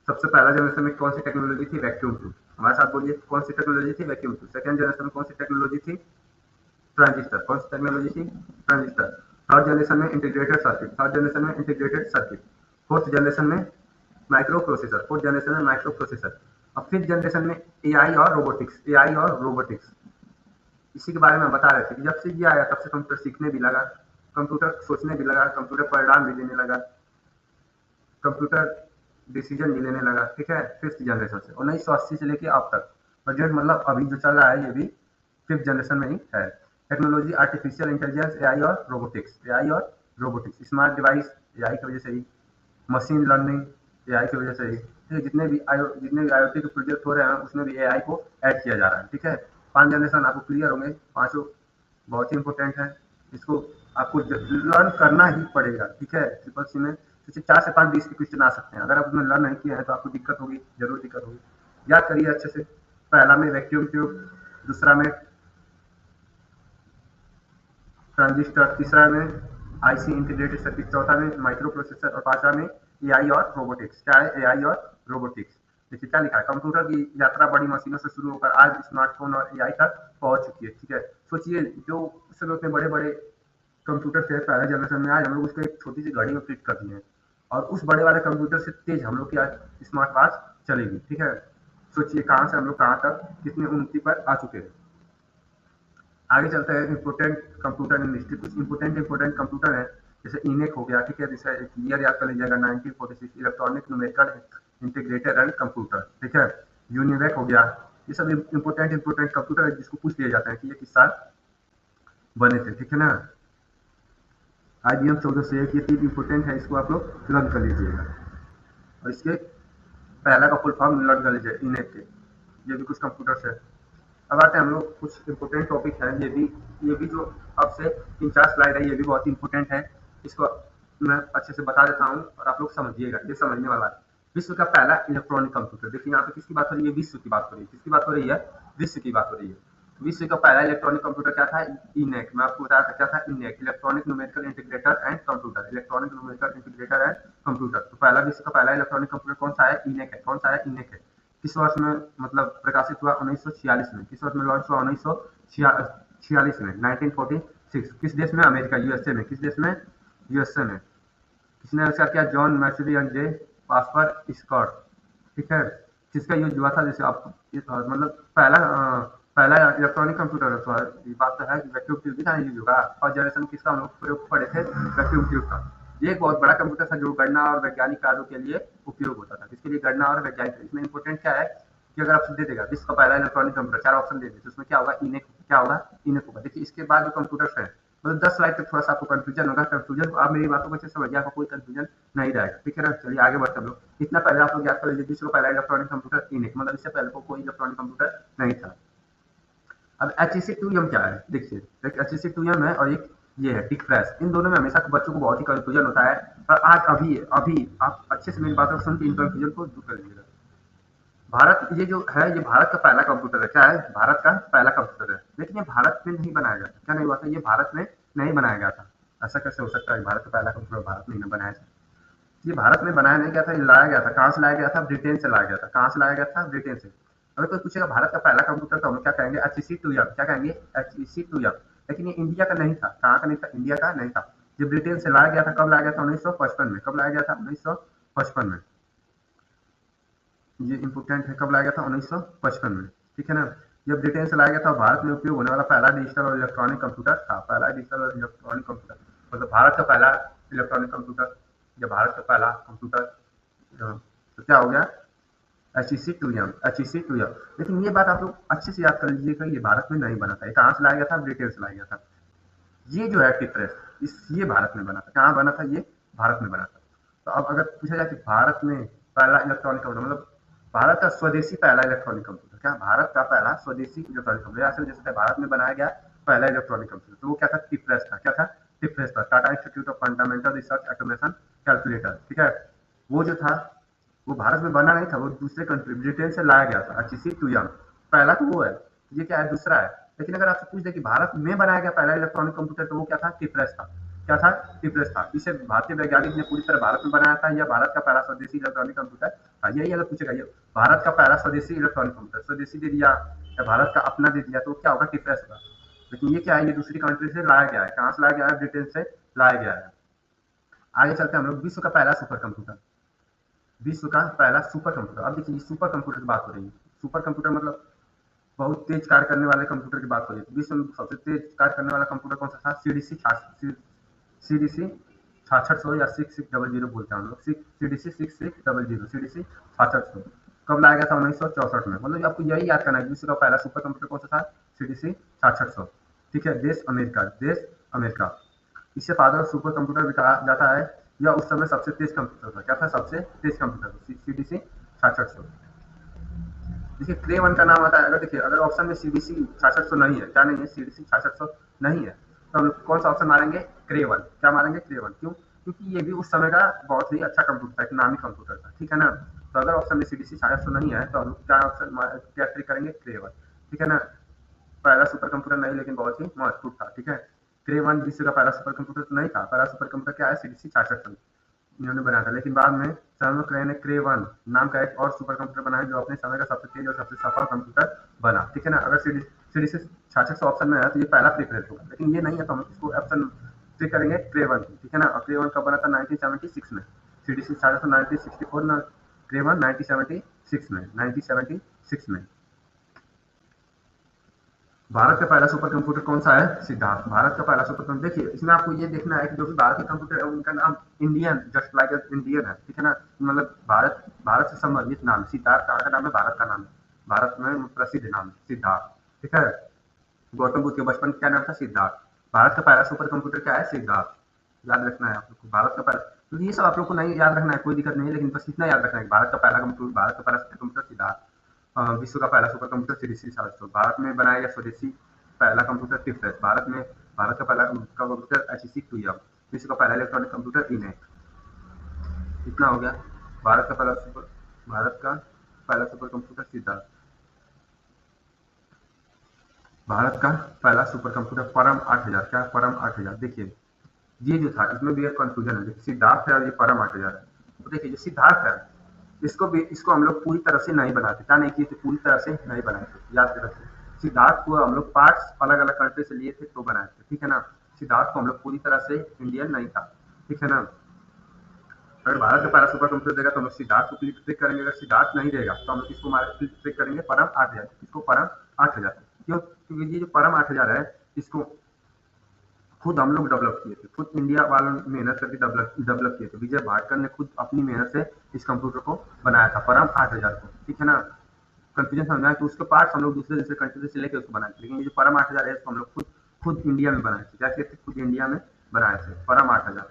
सबसे पहला जनरेशन में कौन सी टेक्नोलॉजी थी, वैक्यूम ट्यूब। हमारे साथ बोलिए, कौन सी टेक्नोलॉजी थी, वैक्यूम ट्यूब। सेकंड जनरेशन में कौन सी टेक्नोलॉजी थी, ट्रांजिस्टर। कौन सी टेक्नोलॉजी थी, ट्रांजिस्टर। थर्ड जनरेशन में इंटीग्रेटेड सर्किट। थर्ड जनरेशन में इंटीग्रेटेड सर्किट। फोर्थ जनरेशन में माइक्रो प्रोसेसर। फोर्थ जनरेशन में माइक्रो प्रोसेसर। अब फिफ्थ जनरेशन में AI और रोबोटिक्स। AI और रोबोटिक्स, इसी के बारे में बता रहे थे कि जब से ये आया तब से कंप्यूटर सीखने भी लगा, कंप्यूटर सोचने भी लगा, कंप्यूटर परिणाम भी देने लगा, कंप्यूटर डिसीजन भी लेने लगा, ठीक है। फिफ्थ जनरेशन से 1980 से लेके अब तक प्रेजेंट, मतलब अभी जो चल रहा है ये भी फिफ्थ जनरेशन में ही है। टेक्नोलॉजी, आर्टिफिशियल इंटेलिजेंस, AI और रोबोटिक्स। AI और रोबोटिक्स, स्मार्ट डिवाइस, AI की वजह से ही, मशीन लर्निंग, एआई की वजह से ही, ठीक है। जितने भी आईओटी के प्रोजेक्ट हो रहे हैं उसमें भी एआई को ऐड किया जा रहा है, ठीक है। 5 जनरेशन आपको क्लियर होंगे, पाँचों बहुत ही इंपॉर्टेंट है। इसको आपको लर्न करना ही पड़ेगा, ठीक है। ट्रिपल सी में तो 4 से 5 20 के क्वेश्चन आ सकते हैं, अगर आप उसमें लर्न नहीं किया है तो आपको दिक्कत होगी, जरूर दिक्कत होगी। याद करिए अच्छे से। पहला में वैक्यूम ट्यूब, दूसरा में ट्रांजिस्टर, तीसरा में आईसी इंटीग्रेटेड सर्किट, चौथा में माइक्रो प्रोसेसर और पांचवा में एआई और रोबोटिक्स। क्या है एआई और रोबोटिक्स? देखिए क्या लिखा है, कंप्यूटर की यात्रा बड़ी मशीनों से शुरू होकर आज स्मार्टफोन और एआई तक पहुंच चुकी है, ठीक है। सोचिए जो उस समय उतने बड़े बड़े कंप्यूटर थे पहले जनरेशन में, आज हम लोग उसको एक छोटी सी घड़ी में फिट कर दिए हैं, और उस बड़े वाले कंप्यूटर से तेज हम लोग की आज स्मार्ट वॉच चलेगी, ठीक है। सोचिए कहाँ से हम लोग कहाँ तक कितनी उन्नति पर आ चुके हैं। आगे चलते हैं इम्पोर्टेंट कंप्यूटर इंडस्ट्री। कुछ इम्पोर्टेंट कंप्यूटर है, जैसे इनेक हो गया, ठीक है। जैसे ईयर याद कर लीजिएगा 1946, electronic numerical integrated and computer, ठीक है। यूनिवेक हो गया। ये सब इम्पोर्टेंट कंप्यूटर है जिसको पूछ लिया जाता है कि ये किस साल बने थे, ठीक है ना। IBM 1401, ये 3 इम्पोर्टेंट है, इसको आप लोग लर्न कर लीजिएगा। और इसके पहला का फुल फॉर्म लर्न कर लीजिए इनेक के। ये भी कुछ कंप्यूटर्स है। अब आते हैं हम लोग कुछ इम्पोर्टेंट टॉपिक है, ये भी जो अब से 3-4 स्लाइड है, ये भी बहुत इंपॉर्टेंट है। इसको मैं अच्छे से बता देता हूँ और आप लोग समझिएगा, ये समझने वाला है। विश्व का पहला इलेक्ट्रॉनिक कंप्यूटर। देखिए यहाँ पे किसकी बात हो रही है? विश्व की बात हो रही है। किसकी बात हो रही है? विश्व की बात हो रही है। विश्व का पहला इलेक्ट्रॉनिक कंप्यूटर क्या था? इनेक। मैं आपको बताया था क्या था? ENIAC, electronic numerical integrator and computer. Electronic numerical integrator and computer. तो पहला विश्व का पहला इलेक्ट्रॉनिक कंप्यूटर कौन सा है? इनेक है। कौन सा है? इनेक है। किस वर्ष में मतलब प्रकाशित हुआ? 1946 में। किस वर्ष में लॉन्च हुआ? 1946 में, 1946। किस देश में? अमेरिका, यूएसए में। किस देश में? यूएसए में। किसने आविष्कार किया? जॉन मैथ्यूरी एंड जे पास्पर स्कॉट, ठीक है। किसका यूज हुआ था? जैसे आप मतलब पहला इलेक्ट्रॉनिक कंप्यूटर है, तो ये बात तो है कि वैक्यूम ट्यूब भी था यूज होगा। फर्स्ट जनरेशन किसका हम लोग प्रयोग पढ़े थे? वैक्यूम ट्यूब का। ये एक बहुत बड़ा कंप्यूटर था जो गणना और वैज्ञानिक कार्यों के लिए उपयोग होता था। किसके लिए? गणना और वैज्ञानिक। इसमें इंपोर्टेंट क्या है कि अगर आपसे दे देगा विश्व का पहला इलेक्ट्रॉनिक कंप्यूटर, 4 ऑप्शन दे दे, तो उसमें क्या होगा? इनेक। क्या होगा? इनेक होगा। देखिए इसके बाद जो कंप्यूटर्स है, मतलब 10 स्लाइड तक थोड़ा सा आपको कंफ्यूजन होगा। कंफ्यूजन आप मेरी बातों को अच्छे से समझिए, आपको कोई कंफ्यूजन नहीं रहेगा, ठीक है ना। चलिए आगे बढ़ते हम लोग। इतना पहले आप लोग याद कर लीजिए, विश्व का पहला इलेक्ट्रॉनिक कंप्यूटर इनेक, मतलब इससे पहले को कोई इलेक्ट्रॉनिक कंप्यूटर नहीं था। अब HEC2M क्या है? देखिए एक HEC2M है और एक ये है टिक प्रेस। इन दोनों में हमेशा बच्चों को बहुत ही कंफ्यूजन होता है, पर आज अभी आप अच्छे से मेरी बातों को सुन के इन कंफ्यूजन को दूर कर लीजिएगा। भारत ये जो है, ये भारत का पहला कंप्यूटर है। क्या है? भारत का पहला कंप्यूटर है। लेकिन ये भारत में नहीं बनाया गया था। क्या नहीं हुआ था? ये भारत में नहीं बनाया गया था। ऐसा कैसे हो सकता है? भारत का पहला कंप्यूटर भारत में नहीं बनाया था। ये भारत में बनाया नहीं गया था, ये लाया गया था। कहाँ से लाया गया था? ब्रिटेन से लाया गया था। कहाँ से लाया गया था? ब्रिटेन से। अगर कोई पूछेगा भारत का पहला कंप्यूटर तो हम लोग क्या कहेंगे? HEC2M। क्या कहेंगे? HEC2M। लेकिन ये इंडिया का नहीं था। कहाँ का नहीं था? इंडिया का नहीं था। ये ब्रिटेन से लाया गया था। कब लाया गया था? 1955 में। कब लाया गया था? 1955 में। ये इम्पोर्टेंट है, कब लाया गया था? 1955 में, ठीक है ना। जब ब्रिटेन से लाया गया था, भारत में उपयोग होने वाला पहला डिजिटल और इलेक्ट्रॉनिक कंप्यूटर था। पहला डिजिटल और इलेक्ट्रॉनिक कंप्यूटर, मतलब भारत का पहला इलेक्ट्रॉनिक कंप्यूटर या भारत का पहला कंप्यूटर। तो क्या हो गया? HEC2M। HEC2M। लेकिन ये बात आप लोग अच्छे से याद कर लीजिएगा, ये भारत में नहीं बना था। ये कहाँ से लाया गया था? ब्रिटेन से लाया गया था। ये जो है टिक प्रेस, ये भारत में बना था। कहाँ बना था? ये भारत में बना था। तो अब अगर पूछा जाए कि भारत में पहला इलेक्ट्रॉनिक कंप्यूटर, मतलब भारत का स्वदेशी पहला इलेक्ट्रॉनिक कंप्यूटर, क्या भारत का पहला स्वदेशी इलेक्ट्रॉनिक कंप्यूटर, या फिर जैसे भारत में बनाया गया पहला इलेक्ट्रॉनिक कंप्यूटर, तो वो क्या था? टिक प्रेस था। क्या था? टिक प्रेस था। Tata institute of fundamental research automation calculator, ठीक है। वो जो था वो भारत में बना नहीं था, वो दूसरे कंट्री ब्रिटेन से लाया गया था। HEC2M पहला तो वो है, ये क्या है? दूसरा है। लेकिन अगर आपसे पूछ दे कि भारत में बनाया गया पहला इलेक्ट्रॉनिक कंप्यूटर, तो वो क्या था? टिक प्रेस था। क्या था? टिक प्रेस था। इसे भारतीय वैज्ञानिक ने पूरी तरह भारत में बनाया था, या भारत का पहला स्वदेशी इलेक्ट्रॉनिक कंप्यूटर था। यही अगर पूछेगा ये भारत का पहला स्वदेशी इलेक्ट्रॉनिक कंप्यूटर, स्वदेशी दे दिया या भारत का अपना दे दिया, तो क्या होगा? टिक प्रेस होगा। लेकिन ये क्या है? ये दूसरी कंट्री से लाया गया है। कहाँ से लाया गया है? ब्रिटेन से लाया गया है। आगे चलते हैं हम लोग। विश्व का पहला सुपर कंप्यूटर। विश्व का पहला सुपर कंप्यूटर। अब देखिए सुपर कंप्यूटर की बात हो रही है। सुपर कंप्यूटर मतलब बहुत तेज कार्य करने वाले कंप्यूटर की बात हो रही है। विश्व में सबसे तेज कार्य करने वाला कंप्यूटर कौन सा था? CDC 6600 या 6600 बोलते हैं हम लोग। CDC 6600, CDC 6600। कब लाया गया था? 1964 में। मतलब आपको यही याद करना है, विश्व का पहला सुपर कंप्यूटर कौन सा था? CDC 6600, ठीक है। देश अमेरिका, देश अमेरिका। इसे फादर ऑफ सुपर कंप्यूटर भी कहा जाता है। यह उस समय सबसे तेज कंप्यूटर था। क्या था? सबसे तेज कंप्यूटर CDC 6600। देखिए क्रे 1 का नाम आता है, अगर देखिए अगर ऑप्शन में CDC 6600 नहीं है, क्या नहीं है? CDC 6600 नहीं है, तो हम लोग कौन सा ऑप्शन मारेंगे? क्रे 1। क्या मारेंगे? क्रे 1। क्यों? क्योंकि ये भी उस समय का बहुत ही अच्छा कंप्यूटर था, एक नामी कंप्यूटर था, ठीक है ना? तो अगर ऑप्शन में CDC 6600 नहीं है, तो हम लोग क्या ऑप्शन क्या ट्रिक करेंगे? क्रे 1, ठीक है ना? पहला सुपर कंप्यूटर नहीं, लेकिन बहुत ही महत्वपूर्ण था, ठीक है? क्रे 1 विश्व का पहला सुपर कंप्यूटर तो नहीं था। पहला सुपर कंप्यूटर क्या है? CDC 6600 इन्होंने बनाया था, लेकिन बाद में सर्नो क्रे ने क्रे 1 नाम का एक और सुपर कंप्यूटर बनाया, जो अपने समय का सबसे तेज और सबसे सफल कंप्यूटर बना, ठीक है ना? अगर सीडीसी 6600 ऑप्शन में है, तो ये पहला प्रेफरेंस होगा, लेकिन ये नहीं है, तो हम इसको ऑप्शन क्लिक करेंगे क्रे 1, ठीक है ना? और क्रे 1 कब बना था? 1976 में। CDC 6600 1964 में, क्रे 1 1976 में, 1976 में। भारत का पहला सुपर कंप्यूटर कौन सा है? सिद्धार्थ। भारत का पहला सुपर कंप्यूटर, देखिए इसमें आपको ये देखना है कि जो भी भारत के कंप्यूटर है उनका नाम इंडियन, जस्ट लाइक इंडियन है, ठीक है ना? मतलब भारत भारत से संबंधित नाम। सिद्धार्थ कहाँ का नाम है? भारत का नाम है। भारत में प्रसिद्ध नाम है सिद्धार्थ, ठीक है? गौतम बुद्ध के बचपन क्या नाम था? सिद्धार्थ। भारत का पहला सुपर कंप्यूटर क्या है? सिद्धार्थ। याद रखना है आप लोग को, भारत का पहला। तो ये सब आप लोग को नहीं याद रखना है, कोई दिक्कत नहीं है, लेकिन बस इतना याद रखना है कि भारत का पहला कंप्यूटर, भारत का पहला सुपर कंप्यूटर सिद्धार्थ। विश्व का पहला सुपर कंप्यूटर CDC 700। भारत में बनाया गया स्वदेशी पहला कंप्यूटर टिफ्रेस। भारत का पहला कंप्यूटर HEC 2M। विश्व का पहला इलेक्ट्रॉनिक कंप्यूटर इनेट। इतना हो गया। भारत का पहला सुपर कंप्यूटर सिद्धार्थ। भारत का पहला सुपर कंप्यूटर परम 8000। क्या? परम 8000। देखिए ये जो था, इसमें भी एक कंफ्यूजन है। देखिए सिद्धार्थ है और ये परम 8000 है। तो देखिए जो सिद्धार्थ है, इसको हम लोग पूरी तरह से नहीं बनाते। क्या नहीं किए थे? पूरी तरह से नहीं बनाए थे, याद रखिए। सिद्धार्थ को हम लोग पार्ट्स अलग अलग कंट्री से लिए थे तो बनाए थे, ठीक है ना? सिद्धार्थ को हम लोग पूरी तरह से इंडियन नहीं था, ठीक है ना? अगर भारत का पहला सुपर कंप्यूटर देगा तो हम लोग सिद्धार्थ को क्लिक करेंगे। अगर सिद्धार्थ नहीं देगा तो हम लोग इसको क्लिक करेंगे परम 8000। इसको परम 8000। क्यों? क्योंकि ये जो परम 8000 है, इसको खुद हम लोग डेवलप किए थे, खुद इंडिया वालों ने मेहनत करके डेवलप किए थे। विजय भाटकर ने खुद अपनी मेहनत से इस कंप्यूटर को बनाया था, परम 8000 को, ठीक है ना? कंफ्यूजन समझना कि उसके पार्ट्स हम लोग दूसरे दूसरे कंट्री से लेके उसको बनाए थे, लेकिन ये जो परम 8000 है इसको हम लोग खुद खुद इंडिया में बनाए थे। क्या किए थे? खुद इंडिया में बनाए थे, परम 8000।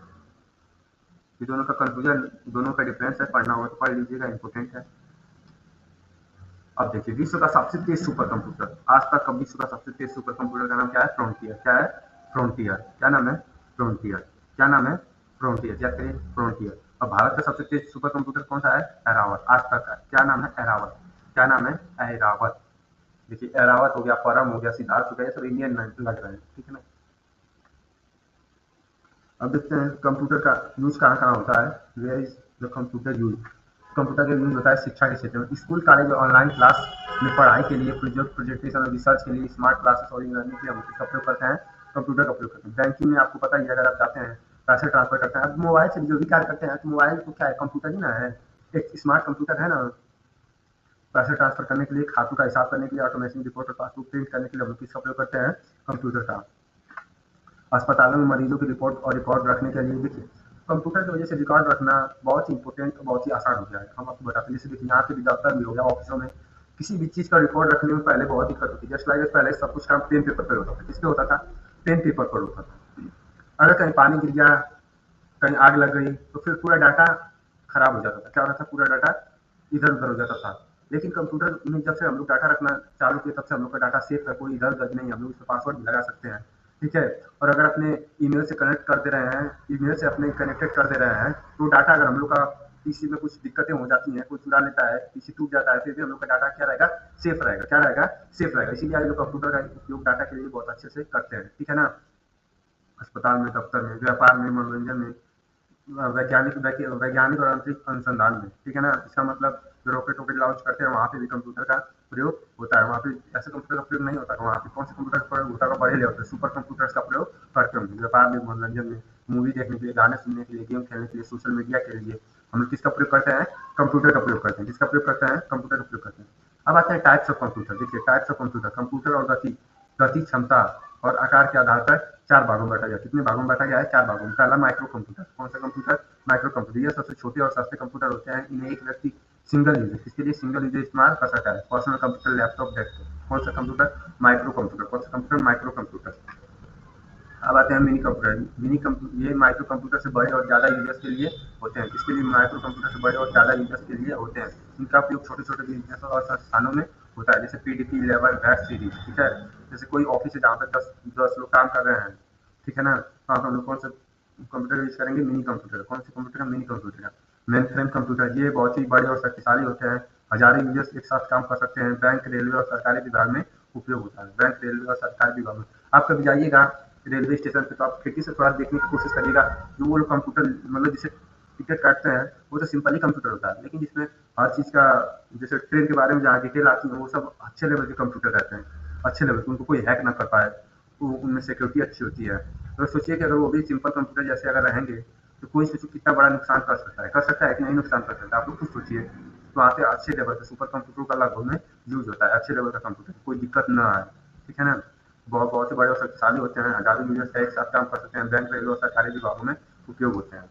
ये दोनों का कंफ्यूजन, दोनों का डिफरेंस है, पढ़ना होगा तो पढ़ लीजिएगा, इंपॉर्टेंट है। अब देखिए विश्व का सबसे तेज सुपर कंप्यूटर, आज तक का विश्व का सबसे तेज सुपर कंप्यूटर का नाम क्या है? फ्रंटियर। क्या है? फ्रंटियर। क्या नाम है? फ्रंटियर। क्या नाम है? फ्रंटियर। याद करिए, फ्रंटियर। और भारत का सबसे तेज सुपर कंप्यूटर कौन सा है? एरावत, आज तक का। क्या नाम है? एरावत। क्या नाम है? एरावत। देखिए एरावत हो गया, परम हो गया, सिद्धार्थ हो गया, ये सब इंडियन लग रहे हैं, ठीक है ना? अब देखते हैं कंप्यूटर का यूज कहाँ कहाँ होता है। Where is the computer use? Computer का यूज होता है शिक्षा के क्षेत्र में, स्कूल कॉलेज और ऑनलाइन क्लास में पढ़ाई के लिए, प्रोजेक्टेशन और रिसर्च के लिए, स्मार्ट क्लासेस और लर्निंग के लिए हम इसका प्रयोग करते हैं, कंप्यूटर का प्रयोग करते हैं। बैंकिंग में आपको पता ही है, अगर आप जाते हैं पैसे ट्रांसफर करते हैं, अब मोबाइल से जो भी कार्य करते हैं, तो मोबाइल तो क्या है? कंप्यूटर ही ना है, एक स्मार्ट कंप्यूटर है ना। पैसे ट्रांसफर करने के लिए, खातों का हिसाब करने के लिए, ऑटोमेशन रिपोर्ट और पासबुक प्रिंट करने के लिए हम किसका प्रयोग करते हैं? कंप्यूटर का। अस्पतालों में मरीजों की रिपोर्ट और रिकॉर्ड रखने के लिए, देखिए कंप्यूटर की वजह से रिकॉर्ड रखना बहुत ही इंपॉर्टेंट और बहुत ही आसान हो गया है। हम आपको बताते हैं, जैसे देखिए यहाँ पे भी दफ्तर भी हो गया, ऑफिसों में किसी भी चीज़ का रिकॉर्ड रखने में पहले बहुत दिक्कत होती है। जस्ट लाइक पहले सब कुछ काम पेन पेपर पर होता था। किस पे होता था? पेन पेपर पर होता था। अगर कहीं पानी गिर गया, कहीं आग लग गई, तो फिर पूरा डाटा खराब हो जाता था। क्या होता था? पूरा डाटा इधर उधर हो जाता था। लेकिन कंप्यूटर में जब से हम लोग डाटा रखना चालू किए, तब से हम लोग का डाटा सेफ है, कोई इधर उधर नहीं, हम लोग इस पर पासवर्ड भी लगा सकते हैं, ठीक है? और अगर अपने ईमेल से कनेक्ट कर दे रहे हैं, ईमेल से अपने कनेक्टेड कर दे रहे हैं, तो डाटा अगर हम लोग का पीसी में कुछ दिक्कतें हो जाती हैं, कोई चुरा लेता है, पीसी टूट जाता है, फिर भी हम लोग का डाटा क्या रहेगा? सेफ रहेगा। क्या रहेगा? सेफ रहेगा। इसीलिए आज लोग कंप्यूटर का उपयोग डाटा के लिए बहुत अच्छे से करते हैं, ठीक है ना? अस्पताल में, दफ्तर में, व्यापार में, मनोरंजन में, वैज्ञानिक और अंतरिक्ष अनुसंधान में, ठीक है ना? इसका मतलब जो रॉकेट वॉकेट लॉन्च करते हैं, वहाँ पे भी कंप्यूटर का प्रयोग होता है। वहाँ पे ऐसे कंप्यूटर का प्रयोग नहीं होता है, वहाँ पे कौन से कंप्यूटर का प्रयोग होता है? बड़े लेवल पे सुपर कंप्यूटर्स का प्रयोग करते होंगे। व्यापार में, मनोरंजन में, मूवी देखने के लिए, गाने सुनने के लिए, गेम खेलने के लिए, सोशल मीडिया के लिए हम लोग किसका प्रयोग करते हैं? कंप्यूटर का प्रयोग करते हैं। किसका प्रयोग करते हैं? कंप्यूटर का प्रयोग करते हैं। अब आते हैं टाइप्स ऑफ कंप्यूटर। देखिए टाइप्स ऑफ कंप्यूटर, कंप्यूटर और गति क्षमता और आकार के आधार पर 4 भागों में बाँटा गया। कितने भागों में बाँटा गया है? 4 भागों में। पहला माइक्रो कंप्यूटर। कौन सा कंप्यूटर? Micro computer. ये सबसे छोटे और सस्ते कंप्यूटर होते हैं। इन्हें एक व्यक्ति सिंगल यूजर, इसके लिए सिंगल यूजर इस्तेमाल कर सकता है। Personal computer, laptop, desktop. कौन सा कंप्यूटर? Micro computer. कौन सा कंप्यूटर? Micro computer. अब आते हैं मिनी कंप्यूटर। ये माइक्रो कंप्यूटर से बड़े और ज़्यादा यूजर्स के लिए होते हैं। इसके लिए माइक्रो कंप्यूटर से बड़े और ज़्यादा यूजर्स के लिए होते हैं। इनका उपयोग छोटे छोटे बिजनेस और संस्थानों में होता है, जैसे पीडीपी लेवल वैट सीरीज, ठीक है। जैसे कोई ऑफिस है जहाँ पे दस लोग काम कर रहे हैं, ठीक है ना, तो आप हम लोग कौन सा कंप्यूटर यूज करेंगे? Mini computer. कौन से कंप्यूटर का? मिनी कंप्यूटर का। मेन फ्रेम कंप्यूटर, ये बहुत ही बड़े और शक्तिशाली होते हैं। हजारों यूजर्स एक साथ काम कर सकते हैं। बैंक, रेलवे और सरकारी विभाग में उपयोग होता है। बैंक, रेलवे और सरकारी विभाग में आप कभी जाइएगा रेलवे स्टेशन पे, तो आप खिड़की से थोड़ा देखने की कोशिश करिएगा। जो वो लोग कंप्यूटर मतलब जिसे टिकट काटते हैं, वो तो सिंपल ही कंप्यूटर होता है, लेकिन जिसमें हर चीज़ का, जैसे ट्रेन के बारे में जहाँ डिटेल आती है, वो सब अच्छे लेवल के कंप्यूटर रहते हैं, अच्छे लेवल के, उनको कोई हैक ना कर पाए, तो उनमें सिक्योरिटी अच्छी होती है। तो सोचिए कि अगर वो भी सिंपल कंप्यूटर जैसे अगर रहेंगे, तो कोई सोचिए कितना बड़ा नुकसान कर सकता है कि नहीं नुकसान कर सकता है, आप लोग खुद सोचिए। तो वहाँ पे अच्छे लेवल का सुपर कंप्यूटर का लगभग में यूज होता है, अच्छे लेवल का कंप्यूटर, कोई दिक्कत ना आए, ठीक है ना। बहुत बहुत से बड़े और शक्तिशाली होते हैं, हजारों यूजर्स एक साथ काम कर सकते हैं, बैंक, रेलवे और सरकारी विभागों में उपयोग होते हैं।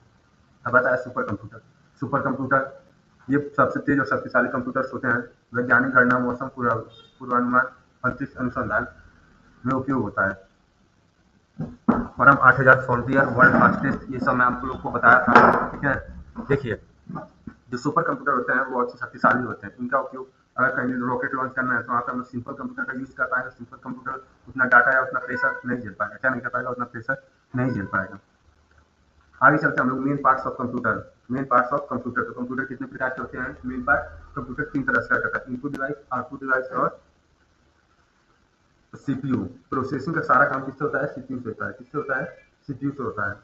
अब आता है सुपर कंप्यूटर। सुपर कंप्यूटर ये सबसे तेज और शक्तिशाली कंप्यूटर्स होते हैं। वैज्ञानिक गणना, मौसम पूर्वानुमान, अंतरिक्ष अनुसंधान में उपयोग होता है। और हम 8000 फ्रंटियर, वर्ल्ड फास्टेस्ट, ये सब मैं आप लोग को बताया था, ठीक है। देखिए, जो सुपर कंप्यूटर होते हैं वो बहुत ही शक्तिशाली होते हैं। इनका उपयोग अगर कहीं रॉकेट लॉन्च करना है, तो वहाँ पर हम सिंपल कंप्यूटर का यूज कर पाएंगे। सिंपल कंप्यूटर उतना डाटा या उतना प्रेशर नहीं झेल पाएगा, क्या नहीं कर पाएगा? उतना प्रेशर नहीं झेल पाएगा। आगे चलते हैं हम लोग main parts of computer. Main parts of computer, तो कंप्यूटर कितने प्रकार के होते हैं? मेन पार्ट कंप्यूटर 3 तरह से करता है: इनपुट डिवाइस, आउटपुट डिवाइस और सीपीयू। प्रोसेसिंग का सारा काम किससे होता है? सीपीयू से होता है। किससे होता है? सीपीयू से होता है।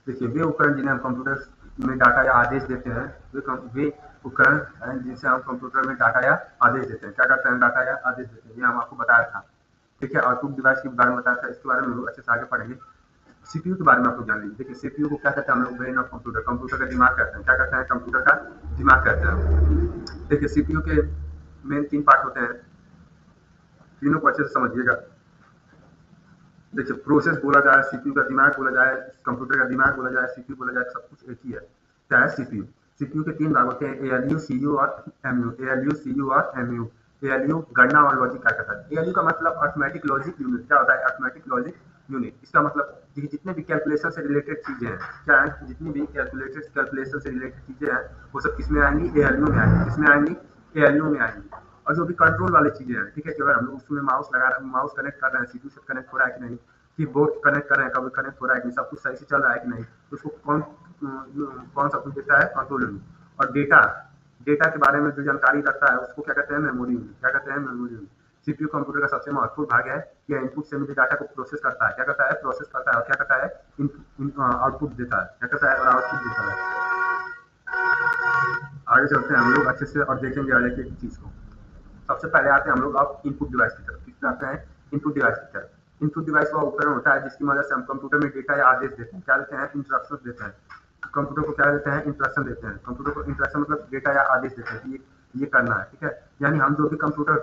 देखिए, वे उपकरण जिन्हें हम कंप्यूटर में डाटा या आदेश देते हैं, वे उपकरण हैं जिनसे हम कंप्यूटर में डाटा या आदेश देते हैं। क्या करते हैं? डाटा या आदेश देते हैं, ये हम आपको बताया था, ठीक है। आउटपुट डिवाइस के बारे में बताया था, इसके बारे में हम लोग अच्छे से आगे पढ़ेंगे। सीपीयू के बारे में आप लोग जान लीजिए। देखिए, सीपीयू को क्या कहते हैं हम लोग? ब्रेन ऑफ कंप्यूटर, कंप्यूटर का दिमाग कहते हैं। क्या कहते हैं? कंप्यूटर का दिमाग कहते हैं। देखिए, सीपीयू के मेन 3 पार्ट होते हैं, तीनों को अच्छे से समझिएगा। देखिए, प्रोसेस बोला जाए, सीपीयू का दिमाग बोला जाए, कंप्यूटर का दिमाग बोला जाए, सीपीयू बोला जाए, सब कुछ एक ही है। क्या है? सीपीयू। सीपीयू के 3 भाग होते हैं: एएलयू, सीयू और एमयू। एएलयू, सीयू और एमयू। एएलयू गणना और लॉजिक क्या करता है? एएलयू का मतलब अर्थमेटिक लॉजिक यूनिट। क्या होता है अर्थमेटिक लॉजिक यूनिट? इसका मतलब जितने भी कैलकुलेशन से रिलेटेड चीजें हैं, क्या है? जितनी भी कैलकुलेशन से रिलेटेड चीजें हैं, वो सब किसमें आएंगी? एएलयू में आएंगी। किसमें आएंगी? एएलयू में आएंगी। और जो भी कंट्रोल वाली चीजें हैं, ठीक है, कि अगर हम लोग उसमें माउस कनेक्ट कर रहे हैं, सीपीयू से कनेक्ट हो रहा है कि नहीं, कीबोर्ड कनेक्ट कर रहे हैं, कभी कनेक्ट हो रहा है कि सब कुछ सही से चल रहा है कि नहीं, तो उसको कौन सा कुछ देता है? Control unit. और डेटा डेटा के बारे में जो जानकारी रखता है, उसको क्या कहते हैं? Memory unit. क्या कहते हैं? Memory unit. सीपीयू कंप्यूटर का सबसे महत्वपूर्ण भाग है। यह इनपुट से मिले डाटा को प्रोसेस करता है। क्या करता है? प्रोसेस करता है। और क्या करता है? आउटपुट देता है। क्या करता है? और आउटपुट देता है। आगे चलते हैं हम लोग अच्छे से और देखेंगे हर एक चीज को। सबसे पहले आते हैं हम लोग अब इनपुट डिवाइस की तरफ। किस आते हैं? इनपुट डिवाइस की तरफ। इनपुट डिवाइस वह उपकरण होता है जिसकी मदद से हम कंप्यूटर में डेटा या आदेश देते हैं। क्या देते हैं? इंस्ट्रक्शन देते हैं। कंप्यूटर को क्या देते हैं? इंस्ट्रक्शन देते हैं। कंप्यूटर को इंस्ट्रक्शन मतलब डेटा या आदेश देते हैं कि ये करना है, ठीक है। यानी हम जो भी कंप्यूटर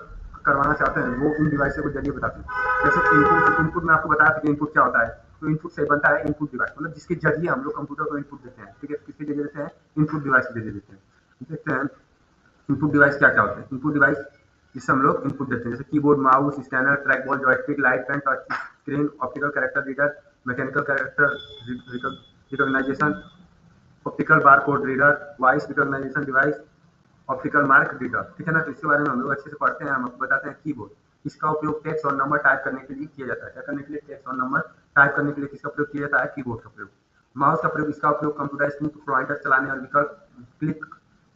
करवाना चाहते हैं, वो इन डिवाइस के जरिए बताते हैं। जैसे इनपुट इनपुट में आपको बताया था कि इनपुट क्या होता है, तो इनपुट से बनता है इनपुट डिवाइस, मतलब जिसके जरिए हम लोग कंप्यूटर को इनपुट देते हैं, ठीक है। किसके जरिए देते हैं? इनपुट डिवाइस के जरिए देते हैं। देखते हैं इनपुट डिवाइस क्या क्या होते हैं। इनपुट डिवाइस जिससे हम लोग इनपुट देते हैं, जैसे keyboard, mouse, scanner, trackball, joystick, light pen, touch screen, optical character reader, mechanical character recognization, optical bar code reader, voice recognization device, optical mark reader, ठीक है ना। तो इसके बारे में हम लोग अच्छे से पढ़ते हैं। हम आपको बताते हैं कीबोर्ड, इसका उपयोग टेक्स्ट और नंबर टाइप करने के लिए किया जाता है। क्या करने के लिए? टेक्स्ट और नंबर टाइप करने के लिए किसका प्रयोग किया जाता है? कीबोर्ड का प्रयोग। माउस का प्रयोग, इसका उपयोग कंप्यूटर स्क्रीन पॉइंटर चलाने और विकल्प क्लिक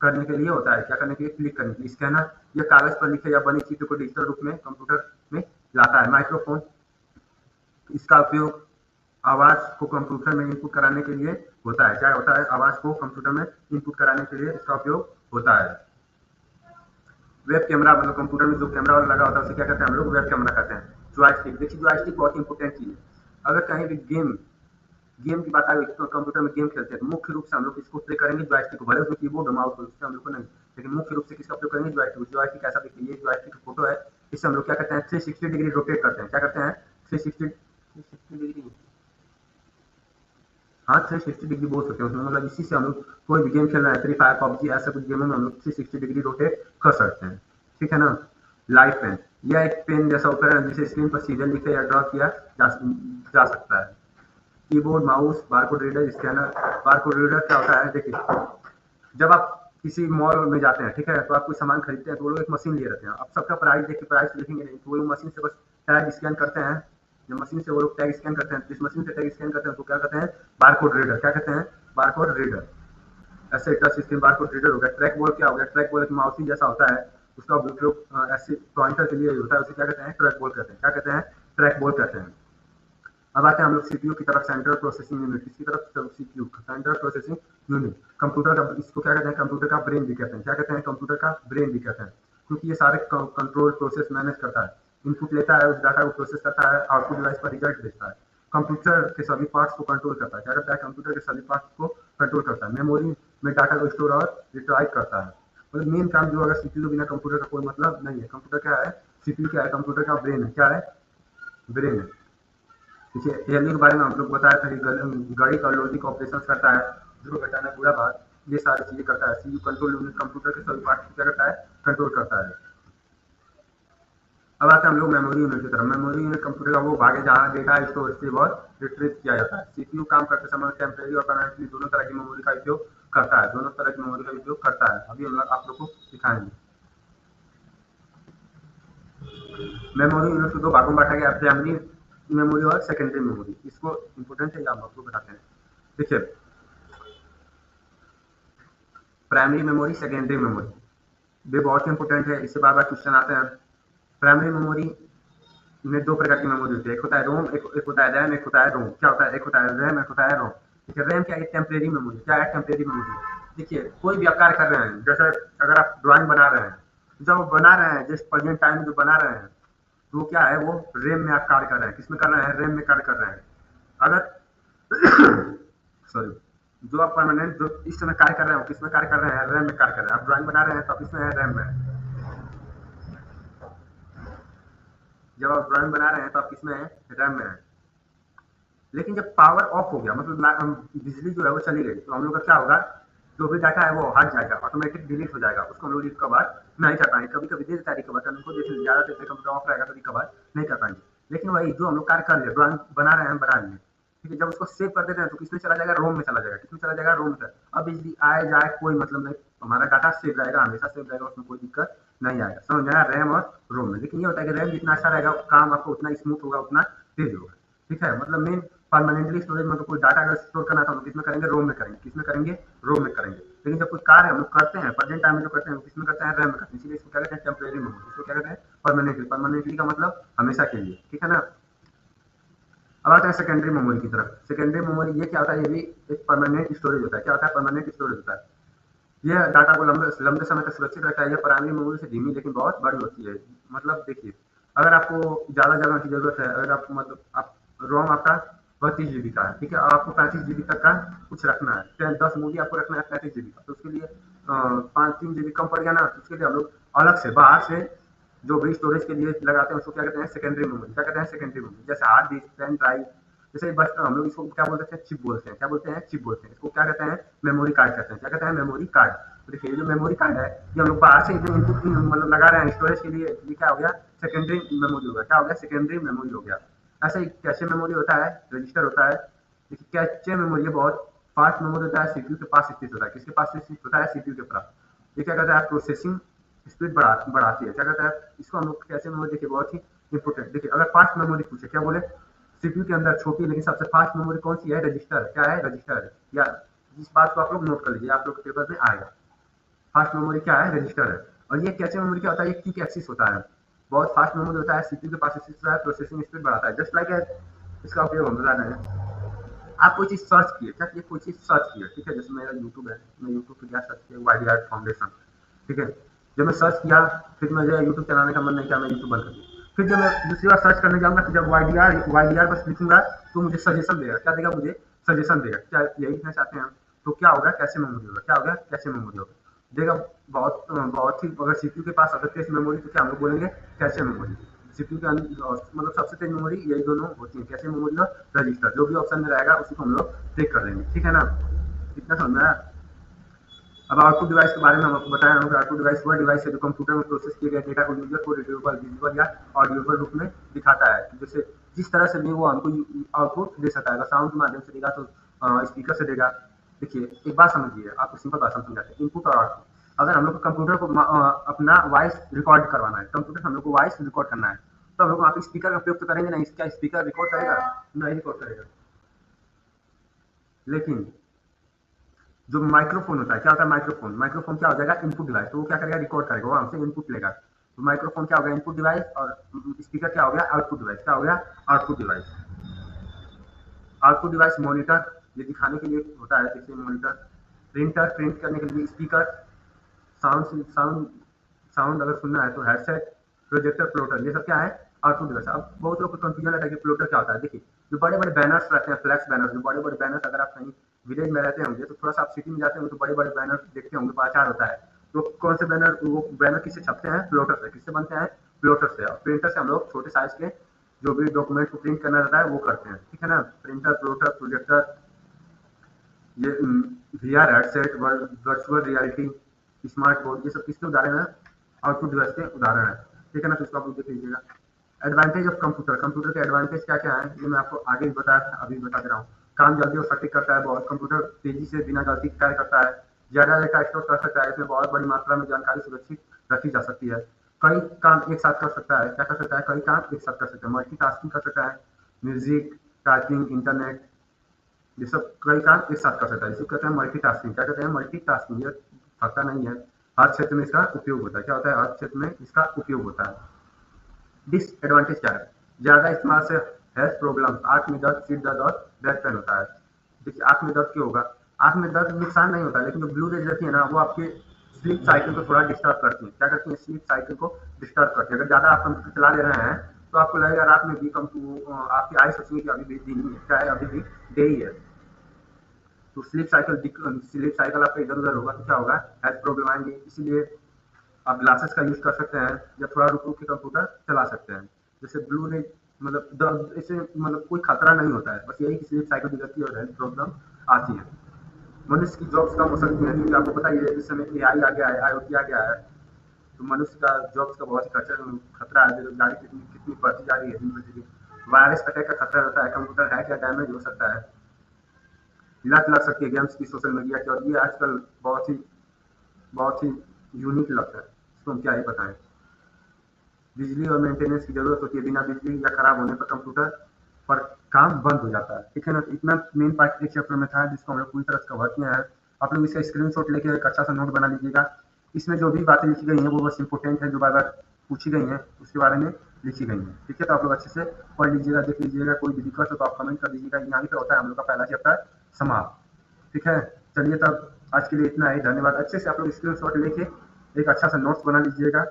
करने के लिए होता है। क्या करने के लिए? क्लिक करने के लिए। स्कैनर, यह कागज पर लिखे या बनी चीजों को डिजिटल रूप में कंप्यूटर में लाता है। माइक्रोफोन, इसका उपयोग आवाज को कंप्यूटर में इनपुट कराने के लिए होता है। क्या होता है? आवाज को कंप्यूटर में इनपुट कराने के लिए इसका उपयोग होता है। वेब कैमरा, मतलब कंप्यूटर में जो कैमरा लगा होता है उसे क्या कहते हैं हम लोग? वेब कैमरा कहते हैं। जॉयस्टिक, देखिए जॉयस्टिक बहुत इंपॉर्टेंट चीज है। अगर कहीं भी गेम की बात आई तो कंप्यूटर में गेम खेलते हैं, तो मुख्य रूप से हम लोग इसको प्ले करेंगे जॉयस्टिक को, भले उसमें कीबोर्ड और माउस हो, उससे हम लोग को नहीं, लेकिन मुख्य रूप से किसका उपयोग करेंगे? जॉयस्टिक। जॉयस्टिक कैसा दिखती है? ये जॉयस्टिक की फोटो है। इससे हम लोग क्या करते हैं? 360 डिग्री रोटेट करते हैं। क्या करते हैं? 360 डिग्री, हाँ 360 डिग्री बोल सकते हैं उसमें, मतलब इसी से हम लोग कोई भी गेम खेल रहे हैं, फ्री फायर, पबजी, ऐसा कुछ गेमों में हम लोग 360 डिग्री रोटेट कर सकते हैं, ठीक है ना। लाइट पेन, यह एक पेन जैसा उपकरण है जिसे स्क्रीन पर सीधे लिखे या ड्रॉ किया जा सकता है। Keyboard, mouse, barcode reader, scanner. Barcode reader क्या होता है? देखिए, जब आप किसी मॉल में जाते हैं, ठीक है, तो आप कोई सामान खरीदते हैं तो वो लोग एक मशीन लिए रहते हैं। अब सबका प्राइस देख के प्राइस लिखेंगे नहीं, तो वो लोग मशीन से बस टैग स्कैन करते हैं। जब मशीन से वो लोग टैग स्कैन करते हैं, जिस मशीन से टैग स्कैन करते हैं तो क्या कहते हैं? Barcode reader. क्या कहते हैं? Barcode reader. ऐसे टच स्क्रीन बारकोड रीडर हो गया। ट्रैक बॉल क्या हो गया? ट्रैक बॉल एक माउसी जैसा होता है, उसका उपयोग ऐसे पॉइंटर के लिए होता है, उसे क्या कहते हैं? ट्रैक बॉल कहते हैं। क्या कहते हैं? ट्रैक बॉल कहते हैं। अब आते हैं हम लोग सीपीयू की तरफ, सेंट्रल प्रोसेसिंग यूनिट। इसकी तरफ CPU, central processing unit. Computer का, इसको क्या कहते हैं? कंप्यूटर का ब्रेन भी कहते हैं। क्या कहते हैं? कंप्यूटर का ब्रेन भी कहते हैं, क्योंकि ये सारे कंट्रोल प्रोसेस मैनेज करता है। इनपुट लेता है, उस डाटा को प्रोसेस करता है, आउटपुट डिवाइस पर रिजल्ट भेजता है। कंप्यूटर के सभी पार्ट्स को कंट्रोल करता है। क्या करता है? कंप्यूटर के सभी पार्ट्स को कंट्रोल करता है। मेमोरी में डाटा को स्टोर और रिट्राइव करता है। मतलब मेन काम जो, अगर सीपीयू बिना कंप्यूटर का कोई मतलब नहीं है। कंप्यूटर क्या है? सीपीयू क्या है? कंप्यूटर का ब्रेन है। क्या है? ब्रेन है। देखिए, एएलयू के बारे में हम लोग बताया था कि गणित और लॉजिक ऑपरेशंस करता है, ध्रुव घटाना, बुरा भाग, ये सारी चीजें करता है। सीयू कंट्रोल यूनिट कंप्यूटर के सभी पार्ट को क्या करता है? कंट्रोल करता है। अब आते हैं हम लोग मेमोरी यूनिट की तरफ। मेमोरी यूनिट कंप्यूटर का वो भाग है जहाँ डेटा स्टोर सेव और रिट्रीव किया जाता है। सीपीयू काम करते समय टेम्परेरी और परमानेंटली दोनों तरह की मेमोरी का उपयोग करता है। दोनों तरह की मेमोरी का उपयोग करता है। अभी हम लोग आप लोग को दिखाएंगे। मेमोरी यूनिट को दो भागों में बांटा गया, प्राइमरी मेमोरी और सेकेंडरी मेमोरी। इसको इंपोर्टेंट है, हम आपको बताते हैं। देखिए, प्राइमरी मेमोरी, सेकेंडरी मेमोरी, वे बहुत इंपॉर्टेंट है, इससे बार बार क्वेश्चन आते हैं। प्राइमरी मेमोरी में दो प्रकार की मेमोरी होती है, एक होता है रोम, एक होता है रैम, एक होता है रोम। क्या होता है? एक होता है रैम, एक होता है रोम। देखिए, रैम क्या है? Temporary memory. क्या है? Temporary memory. देखिए, कोई भी आप कार्य कर रहे हैं, जैसे अगर आप ड्राइंग बना रहे हैं, जब बना रहे हैं, जिस प्रेजेंट टाइम में जो बना रहे हैं, तो क्या है? वो रैम में आप कार्य कर रहे हैं। किसमें कर रहे हैं? रैम में कार्य कर रहे हैं। अगर सॉरी, जो आप परमानेंट जो इस समय कार्य कर रहे हैं, किसमें कार्य कर रहे हैं? रैम में कार्य कर रहे हैं। आप ड्राइंग बना रहे हैं तो आप इसमें है, रैम में। जब आप ड्राइंग बना रहे हैं तो आप किसमें है? रैम में है। लेकिन जब पावर ऑफ हो गया, मतलब बिजली जो है वो चली गई, तो हम लोग का क्या होगा? जो भी डाटा है वो हट जाएगा, ऑटोमेटिक डिलीट हो जाएगा। उसको हम लोग रिकवर नहीं कर पाएंगे। कभी कभी दे देता है रिकवर करने को, जैसे ज्यादा देर कंप्यूटर ऑफ रहेगा तो रिकवर नहीं कर पाएंगे। लेकिन वही जो हम लोग कार्य कर लिए, ड्राइंग बना रहे हैं, बना लिए, ठीक है, जब उसको सेव कर देते हैं तो किसमें चला जाएगा? रोम में चला जाएगा। किसमें चला जाएगा? रोम में। अब बिजली आए जाए कोई मतलब नहीं, हमारा डाटा सेव रहेगा, हमेशा सेव रहेगा, उसमें कोई दिक्कत नहीं आएगा। समझ में आया? रैम और रोम में। लेकिन ये होता है कि रैम जितना अच्छा रहेगा, काम आपको उतना स्मूथ होगा, उतना तेज होगा। ठीक है, मतलब मेन परमानेंटली स्टोरेज, मतलब कोई डाटा अगर स्टोर करना था, हम किसमें करेंगे? रोम में करेंगे। किसमें करेंगे? रोम में करेंगे। लेकिन जब कोई कार्य हम लोग करते हैं, प्रेजेंट टाइम में जो करते हैं, किसमें करते हैं? रैम में करते हैं। इसलिए इसको क्या कहते हैं? Temporary memory. इसको क्या कहते हैं? परमानेंटली। परमानेंटली का मतलब हमेशा के लिए। ठीक है ना? अब आते हैं सेकेंडरी मेमोरी की तरफ। सेकेंडरी मेमोरी ये क्या होता है? ये भी एक परमानेंट स्टोरेज होता है। क्या होता है? परमानेंट स्टोरेज होता है। यह डाटा को लंबे समय तक सुरक्षित रखता है। यह प्राइमरी मेमोरी से धीमी लेकिन बहुत बड़ी होती है। मतलब देखिए, अगर आपको ज़्यादा जगह की ज़रूरत है, अगर आपको मतलब आप रोम आपका 32 GB का है, ठीक है, और आपको 35 GB तक का कुछ रखना है, 10 मूवी आपको रखना है 35 GB का, तो उसके लिए 5-3 GB कम पड़ गया ना, तो उसके लिए हम लोग अलग से बाहर से जो भी स्टोरेज के लिए लगाते हैं, उसको क्या कहते हैं? Secondary memory. क्या कहते हैं? Secondary memory. जैसे हार्ड डिस्क, पेन ड्राइव, जैसे बस हम लोग इसको क्या बोलते हैं? चिप बोलते हैं। क्या बोलते हैं? चिप बोलते हैं। इसको क्या कहते हैं? मेमोरी कार्ड कहते हैं। क्या कहते हैं? Memory card. तो देखिए, जो मेमोरी कार्ड है, ये हम लोग बाहर से जो इनपुट मतलब लगा रहे हैं स्टोरेज के लिए, ये क्या हो गया? सेकेंडरी मेमोरी हो गया। क्या हो गया? सेकेंडरी मेमोरी हो गया। ऐसे ही कैशे मेमोरी होता है, रजिस्टर होता है। देखिए, कैशे मेमोरी बहुत फास्ट मेमोरी होता है, सीपीयू के पास स्थित होता है। किसके पास स्थित होता है? सीपीयू के पास। ये क्या कहता है? प्रोसेसिंग स्पीड बढ़ाती है। क्या कहता है? इसको हम लोग कैसे मेमोरी, देखिए बहुत ही इंपोर्टेंट। देखिए, अगर फास्ट मेमोरी पूछे, क्या बोले? सीपीयू के अंदर छोटी लेकिन सबसे फास्ट मेमोरी कौन सी है? रजिस्टर। क्या है? रजिस्टर है। या इस बात को आप लोग नोट कर लीजिए, आप लोग के पेपर में आएगा। फास्ट मेमोरी क्या है? रजिस्टर है। और ये कैसे मेमोरी क्या होता है? ये क्विक एक्सेस होता है, बहुत फास्ट मेमोरी होता है, सीपीयू के पास स्थित होता है, प्रोसेसिंग स्पीड बढ़ाता है। जस्ट लाइक इसका उपयोग हम बता रहे हैं। आप कोई चीज़ सर्च किए, क्या किए? कोई चीज़ सर्च किए, ठीक है, जैसे मेरा यूट्यूब है, मैं यूट्यूब पे क्या सर्च किया? वाईडीआर फाउंडेशन। ठीक है, जब मैं सर्च किया, फिर मुझे यूट्यूब चलाने का मन नहीं किया, मैं यूट्यूब बंद कर दिया। फिर जब मैं दूसरी बार सर्च करने जाऊंगा, तो जब वाईडीआर वाईडीआर बस लिखूंगा, तो मुझे सजेशन देगा। क्या देगा? मुझे सजेशन देगा। क्या यही लिखना चाहते हैं हम? तो क्या होगा? कैसे मेमोरी होगा? क्या होगा? कैसे मेमोरी होगा? देगा। बहुत ही, अगर सीपीयू के पास अगर तेज मेमोरी, तो क्या हम लोग बोलेंगे? कैसे मेमोरी। सीपीयू के मतलब सबसे तेज मेमोरी यही दोनों होती है, कैसे मेमोरी और रजिस्टर। जो भी ऑप्शन में रहेगा उसी को हम लोग टिक कर देंगे। ठीक है ना? इतना समझ में आया? अब आउटपुट डिवाइस के बारे में हम आपको बताया हूँ कि आउटपुट डिवाइस वह डिवाइस है जो कंप्यूटर में प्रोसेस किए गए डेटा को यूजर को रिड्यूबल, विजुअल या ऑडियोबल रूप में दिखाता है। जैसे जिस तरह से भी वो हमको आउटपुट दे सकता है, अगर साउंड के माध्यम से देगा तो स्पीकर से देगा। देखिए एक बात समझिए, आपको सिंपल बात समझाते हैं, इनपुट और आउटपुट। अगर हम लोग को कंप्यूटर को अपना वॉइस रिकॉर्ड करवाना है, कंप्यूटर हम लोग को वॉइस रिकॉर्ड करना है, तो हम लोग वहाँ पे स्पीकर का उपयोग तो करेंगे नहीं। क्या स्पीकर रिकॉर्ड करेगा? नहीं रिकॉर्ड करेगा। लेकिन जो माइक्रोफोन होता है, क्या होता है माइक्रोफोन? माइक्रोफोन क्या हो जाएगा? Input device. तो वो क्या करेगा? रिकॉर्ड करेगा, वो हमसे इनपुट लेगा। तो माइक्रोफोन क्या हो गया? Input device. और स्पीकर क्या हो गया? Output device. क्या हो गया? Output device. Output device monitor, ये दिखाने के लिए होता है, जैसे मॉनिटर। प्रिंटर, प्रिंट करने के लिए स्पीकर। साउंड साउंड साउंड अगर सुनना है तो हेडसेट। प्रोजेक्टर, प्लॉटर, ये सब क्या है? Output device. अब बहुत लोग को कंफ्यूजन रहता है कि प्लॉटर क्या होता है। देखिए जो बड़े बड़े बैनर्स रहते हैं, फ्लैक्स बैनर, जो बड़े बड़े बैनर्स, अगर आप कहीं विलेज में रहते होंगे तो थोड़ा सा आप सिटी में जाते होंगे तो बड़े बड़े बैनर देखते होंगे, प्रचार होता है। तो कौन से बैनर? वो बैनर किससे छपते हैं? प्लॉटर से। किससे बनते हैं? प्लॉटर से। और प्रिंटर से हम लोग छोटे साइज के जो भी डॉक्यूमेंट को प्रिंट करना रहता है वो करते हैं, ठीक है ना। प्रिंटर, प्लॉटर, प्रोजेक्टर, ये VR headset, virtual reality, smart board, ये सब किसके उदाहरण है? आउटपुट डिवाइस के उदाहरण है, ठीक है ना। तो इसको आप देख लीजिएगा। एडवांटेज ऑफ कंप्यूटर, कंप्यूटर के एडवांटेज क्या क्या है ये मैं आपको आगे भी बताया था, अभी बता दे रहा हूँ। काम जल्दी और सटीक करता है बहुत। कंप्यूटर तेजी से बिना गलती के कार्य करता है। ज्यादा डेटा स्टोर कर सकता है, इसमें बहुत बड़ी मात्रा में जानकारी सुरक्षित रखी जा सकती है। कई काम एक साथ कर सकता है। क्या कर सकता है? कई काम एक साथ कर सकता है। मल्टीटास्किंग कर सकता है। म्यूजिक, टाइपिंग, इंटरनेट, ये सब कई काम एक साथ कर सकता है। इसे कहते हैं मल्टीटास्किंग। क्या कहते हैं? मल्टीटास्किंग। ये पता नहीं है, हर क्षेत्र में इसका उपयोग होता है। क्या होता है? हर क्षेत्र में इसका उपयोग होता है। डिसएडवांटेज क्या है? ज्यादा इस्तेमाल से हेल्थ प्रॉब्लम, आंख में दर्द, सिर दर्द और बैक पेन होता है। देखिए आंख में दर्द क्यों होगा? आंख में दर्द नुकसान नहीं होता, लेकिन जो ब्लू रेज रहती है ना, वो आपके स्लीप साइकिल को थोड़ा डिस्टर्ब करती है। क्या करती है? स्लीप साइकिल को डिस्टर्ब करती है। अगर ज्यादा आप कंप्यूटर चला ले रहे हैं तो आपको लगेगा रात में भी आपकी आई सोचेंगे कि अभी भी दिन ही है, क्या है? अभी भी डे ही है। तो स्लीप साइकिल आपका इधर उधर होगा तो क्या होगा? हेल्थ प्रॉब्लम आएंगे। इसीलिए आप ग्लासेस का यूज कर सकते हैं या थोड़ा रुक रुक के कंप्यूटर चला सकते हैं। जैसे ब्लू रे मतलब इससे मतलब कोई खतरा नहीं होता है, बस यही कि स्लीप साइकिल बिगड़ती है और हेल्थ प्रॉब्लम आती है। मनुष्य की जॉब्स कम हो सकती है, क्योंकि आपको पता ही है इस समय एआई आ गया है, आईओटी आ गया है। तो मनुष्य का जॉब्स का बहुत ही खतरा है। बेरोजगारी कितनी कितनी बढ़ती जा रही है दिन प्रतिदिन। वायरस अटैक का खतरा रहता है। कंप्यूटर हैक या डैमेज हो सकता है। लत लग सकती है गेम्स की, सोशल मीडिया की, और ये आजकल बहुत ही यूनिक लत है, इसको हम क्या ही बताएं। बिजली और मेंटेनेंस की जरूरत होती है। बिना बिजली या खराब होने पर कंप्यूटर पर काम बंद हो जाता है, ठीक है ना। तो इतना मेन पार्ट एक चैप्टर में था जिसको हम लोग पूरी तरह से कवर किया है। आप लोग इसका स्क्रीनशॉट लेके एक अच्छा सा नोट बना लीजिएगा। इसमें जो भी बातें लिखी गई हैं वो बस इंपॉर्टेंट है, जो बार बार पूछी गई हैं उसके बारे में लिखी गई हैं, ठीक है। तो आप लोग अच्छे से पढ़ लीजिएगा, देख लीजिएगा। कोई भी दिक्कत हो तो आप कमेंट कर दीजिएगा। यहाँ पे होता है हम लोग का पहला चैप्टर समाप्त, ठीक है। चलिए तब आज के लिए इतना ही, धन्यवाद। अच्छे से आप लोग स्क्रीनशॉट लेके एक अच्छा सा नोट्स बना लीजिएगा।